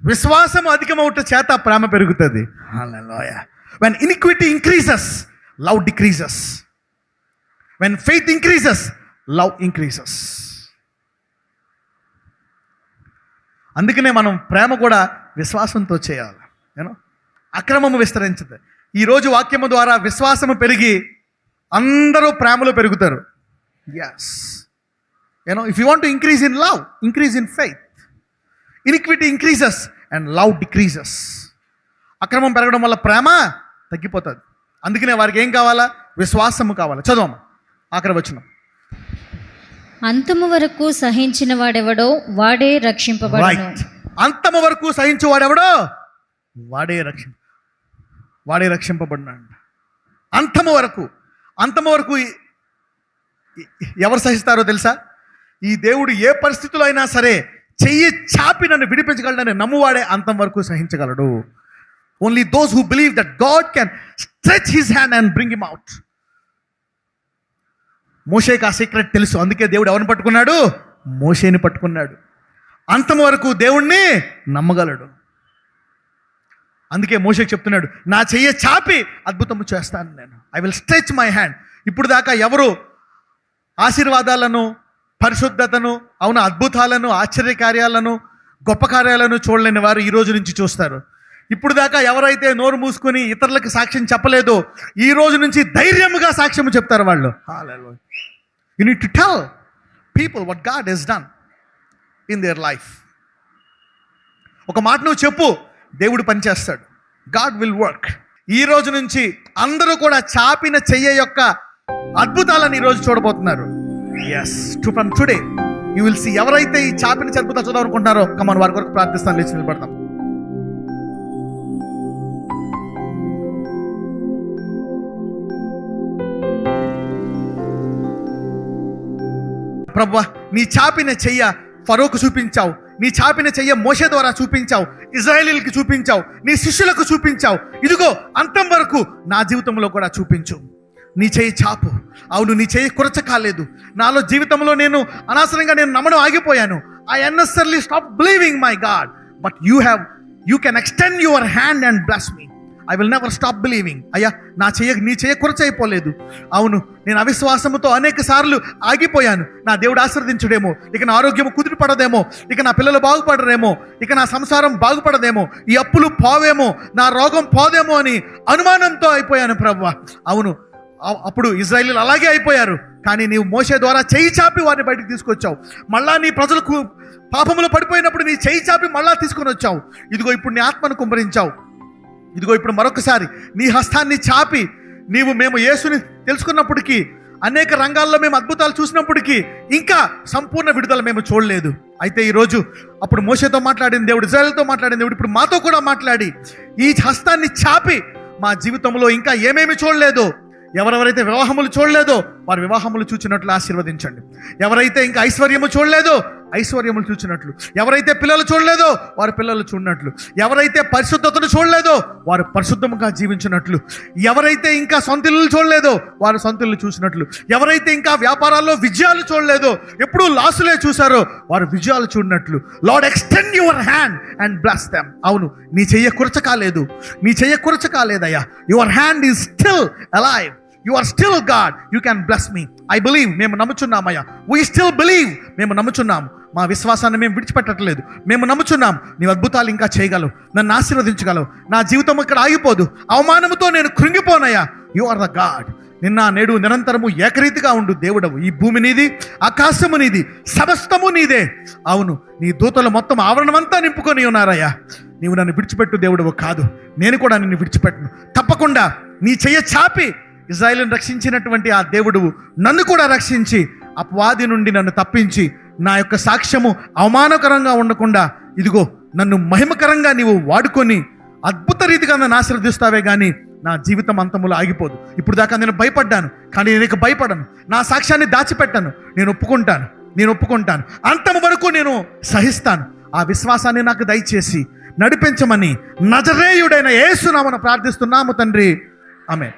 విశ్వాసం అధికమవుట చేత ప్రేమ పెరుగుతుంది. Hallelujah. When iniquity increases, love decreases. When faith increases, love increases. అందుకనే మనం ప్రేమ కూడా విశ్వాసంతో చేయాలి. యూనో, అక్రమము విస్తరించదు. ఈరోజు వాక్యము ద్వారా విశ్వాసము పెరిగి అందరూ ప్రేమలో పెరుగుతారు. Yes, you know, if you want to increase in love, increase in faith. Iniquity increases and love decreases. అక్రమం పెరగడం వల్ల ప్రేమ తగ్గిపోతుంది. అందుకనే వారికి ఏం కావాలా? విశ్వాసము కావాలి. చదవము ఆఖరి వచనం.
అంతము వరకు సహించిన వాడెవడో వాడే రక్షింపబడును.
అంతము వరకు సహించు వాడెవడో వాడే రక్షింపబడినాడు. అంతము వరకు ఎవరు సహిస్తారో తెలుసా? ఈ దేవుడు ఏ పరిస్థితుల్లో అయినా సరే చెయ్యి చాపి నన్ను విడిపించగలడని నమ్మువాడే అంతం వరకు సహించగలడు. Only those who believe that God can stretch his hand and bring him out. మోషేకి ఆ సీక్రెట్ తెలుసు. అందుకే దేవుడు ఎవరిని పట్టుకున్నాడు? మోషేని పట్టుకున్నాడు. అంతం వరకు దేవుణ్ణి నమ్మగలడు. అందుకే మోషేకి చెప్తున్నాడు, నా చెయ్యి చాపి అద్భుతము చేస్తాను నేను. I will stretch my hand. ఇప్పుడు దాకా ఎవరు ఆశీర్వాదాలను, పరిశుద్ధతను, అవును అద్భుతాలను, ఆశ్చర్యకార్యాలను, గొప్ప కార్యాలను చూడలేని వారు ఈ రోజు నుంచి చూస్తారు. ఇప్పుడు దాకా ఎవరైతే నోరు మూసుకొని ఇతరులకు సాక్ష్యం చెప్పలేదో ఈ రోజు నుంచి ధైర్యముగా సాక్ష్యం చెప్తారు వాళ్ళు. You need to tell people what God has done in their life. ఒక మాట నువ్వు చెప్పు, దేవుడు పనిచేస్తాడు. God will work. ఈ రోజు నుంచి అందరూ కూడా చాపిన చెయ్య యొక్క అద్భుతాలను ఈరోజు చూడబోతున్నారు. Yes, from today you will see. ఎవరైతే ఈ చాపిన అద్భుతాలు చూద్దాం అనుకుంటున్నారో కమన్ వారి కొరకు ప్రార్థిస్తాను, లేచి నిలబడతాం. ప్రభువా, నీ చాపిన చెయ్య ఫరోకు చూపించావు, నీ చాపిన చెయ్య మోషే ద్వారా చూపించావు, ఇజ్రాయేలీలకి చూపించావు, నీ శిష్యులకు చూపించావు. ఇదిగో అంతం వరకు నా జీవితంలో కూడా చూపించు. నీ చెయ్యి చాపు. అవును, నీ చెయ్యి కురచ కాలేదు. నాలో జీవితంలో నేను అనవసరంగా నేను నమ్మడం ఆగిపోయాను. I unnecessarily stop believing my God, but you can extend your hand and bless me. I will never stop believing. అయ్యా, నీ చెయ్య కురచైపోలేదు. అవును, నేను అవిశ్వాసముతో అనేక సార్లు ఆగిపోయాను. నా దేవుడు ఆశీర్వదించుడేమో, ఇక నా ఆరోగ్యం కుదిరిపడదేమో, ఇక నా పిల్లలు బాగుపడరేమో, ఇక నా సంసారం బాగుపడదేమో, ఈ అప్పులు పోవేమో, నా రోగం పోదేమో అని అనుమానంతో అయిపోయాను ప్రభువా. అవును, అప్పుడు ఇజ్రాయేలీలు అలాగే అయిపోయారు. కానీ నీవు మోషే ద్వారా చెయ్యి చాపి వారిని బయటకు తీసుకొచ్చావు. మళ్ళా నీ ప్రజలకు పాపములు పడిపోయినప్పుడు నీ చెయ్యి చాపి మళ్ళా తీసుకొని వచ్చావు. ఇదిగో ఇప్పుడు నీ ఆత్మను కుమ్మరించావు. ఇదిగో ఇప్పుడు మరొకసారి నీ హస్తాన్ని చాపి మేము యేసుని తెలుసుకున్నప్పటికీ, అనేక రంగాల్లో మేము అద్భుతాలు చూసినప్పటికీ ఇంకా సంపూర్ణ విడుదల మేము చూడలేదు. అయితే ఈరోజు అప్పుడు మోషేతో మాట్లాడిన దేవుడు, ఇజ్రాయేలుతో మాట్లాడిన దేవుడు ఇప్పుడు మాతో కూడా మాట్లాడి ఈ హస్తాన్ని చాపి మా జీవితంలో ఇంకా ఏమేమి చూడలేదో, ఎవరెవరైతే వివాహములు చూడలేదో వారి వివాహములు చూచినట్లు ఆశీర్వదించండి. ఎవరైతే ఇంకా ఐశ్వర్యము చూడలేదో ఐశ్వర్యములు చూచినట్లు, ఎవరైతే పిల్లలు చూడలేదో వారి పిల్లలు చూడనట్లు, ఎవరైతే పరిశుద్ధతను చూడలేదో వారు పరిశుద్ధముగా జీవించినట్లు, ఎవరైతే ఇంకా సొంత ఇల్లు చూడలేదో వారు సొంత ఇల్లు చూసినట్లు, ఎవరైతే ఇంకా వ్యాపారాల్లో విజయాలు చూడలేదో, ఎప్పుడూ లాసులే చూసారో వారు విజయాలు చూడనట్లు. Lord, extend your hand and bless them. అవును, నీ చెయ్య కురచ కాలేదు, నీ చెయ్య కురచ కాలేదయ్యా. Your hand is still alive. You are still God. You can bless me. I believe. మేము నమ్ముచున్నామయ్యా. We still believe. మేము నమ్ముచున్నాము. మా విశ్వాసాన్ని మేము విడిచిపెట్టట్లేదు. మేము నమ్ముచున్నాం నీవు అద్భుతాలు ఇంకా చేయగలవు, నన్ను ఆశీర్వదించగలవు. నా జీవితం ఇక్కడ ఆగిపోదు. అవమానముతో నేను కృంగిపోనయ్యా. You are the God. నిన్న నేడు నిరంతరము ఏకరీతిగా ఉండు దేవుడవు. ఈ భూమి నీది, ఆకాశము నీది, సమస్తము నీదే. అవును, నీ దూతలు మొత్తం ఆవరణమంతా నింపుకొని ఉన్నారయ్యా. నీవు నన్ను విడిచిపెట్టు దేవుడవు కాదు. నేను కూడా నిన్ను విడిచిపెట్టును. తప్పకుండా నీ చెయ్య చాపి ఇజ్రాయేలును రక్షించినటువంటి ఆ దేవుడు నన్ను కూడా రక్షించి అపవాది నుండి నన్ను తప్పించి నా యొక్క సాక్ష్యము అవమానకరంగా ఉండకుండా ఇదిగో నన్ను మహిమకరంగా నీవు వాడుకొని అద్భుత రీతిగా నన్ను ఆశీర్వదిస్తావే కానీ నా జీవితం అంతములో ఆగిపోదు. ఇప్పుడు దాకా నేను భయపడ్డాను, కానీ నేను ఇక భయపడను. నా సాక్ష్యాన్ని దాచిపెట్టను. నేను ఒప్పుకుంటాను. అంతము వరకు నేను సహిస్తాను. ఆ విశ్వాసాన్ని నాకు దయచేసి నడిపించమని నజరేయుడైన యేసు నామమున ప్రార్థిస్తున్నాము తండ్రి. ఆమేన్.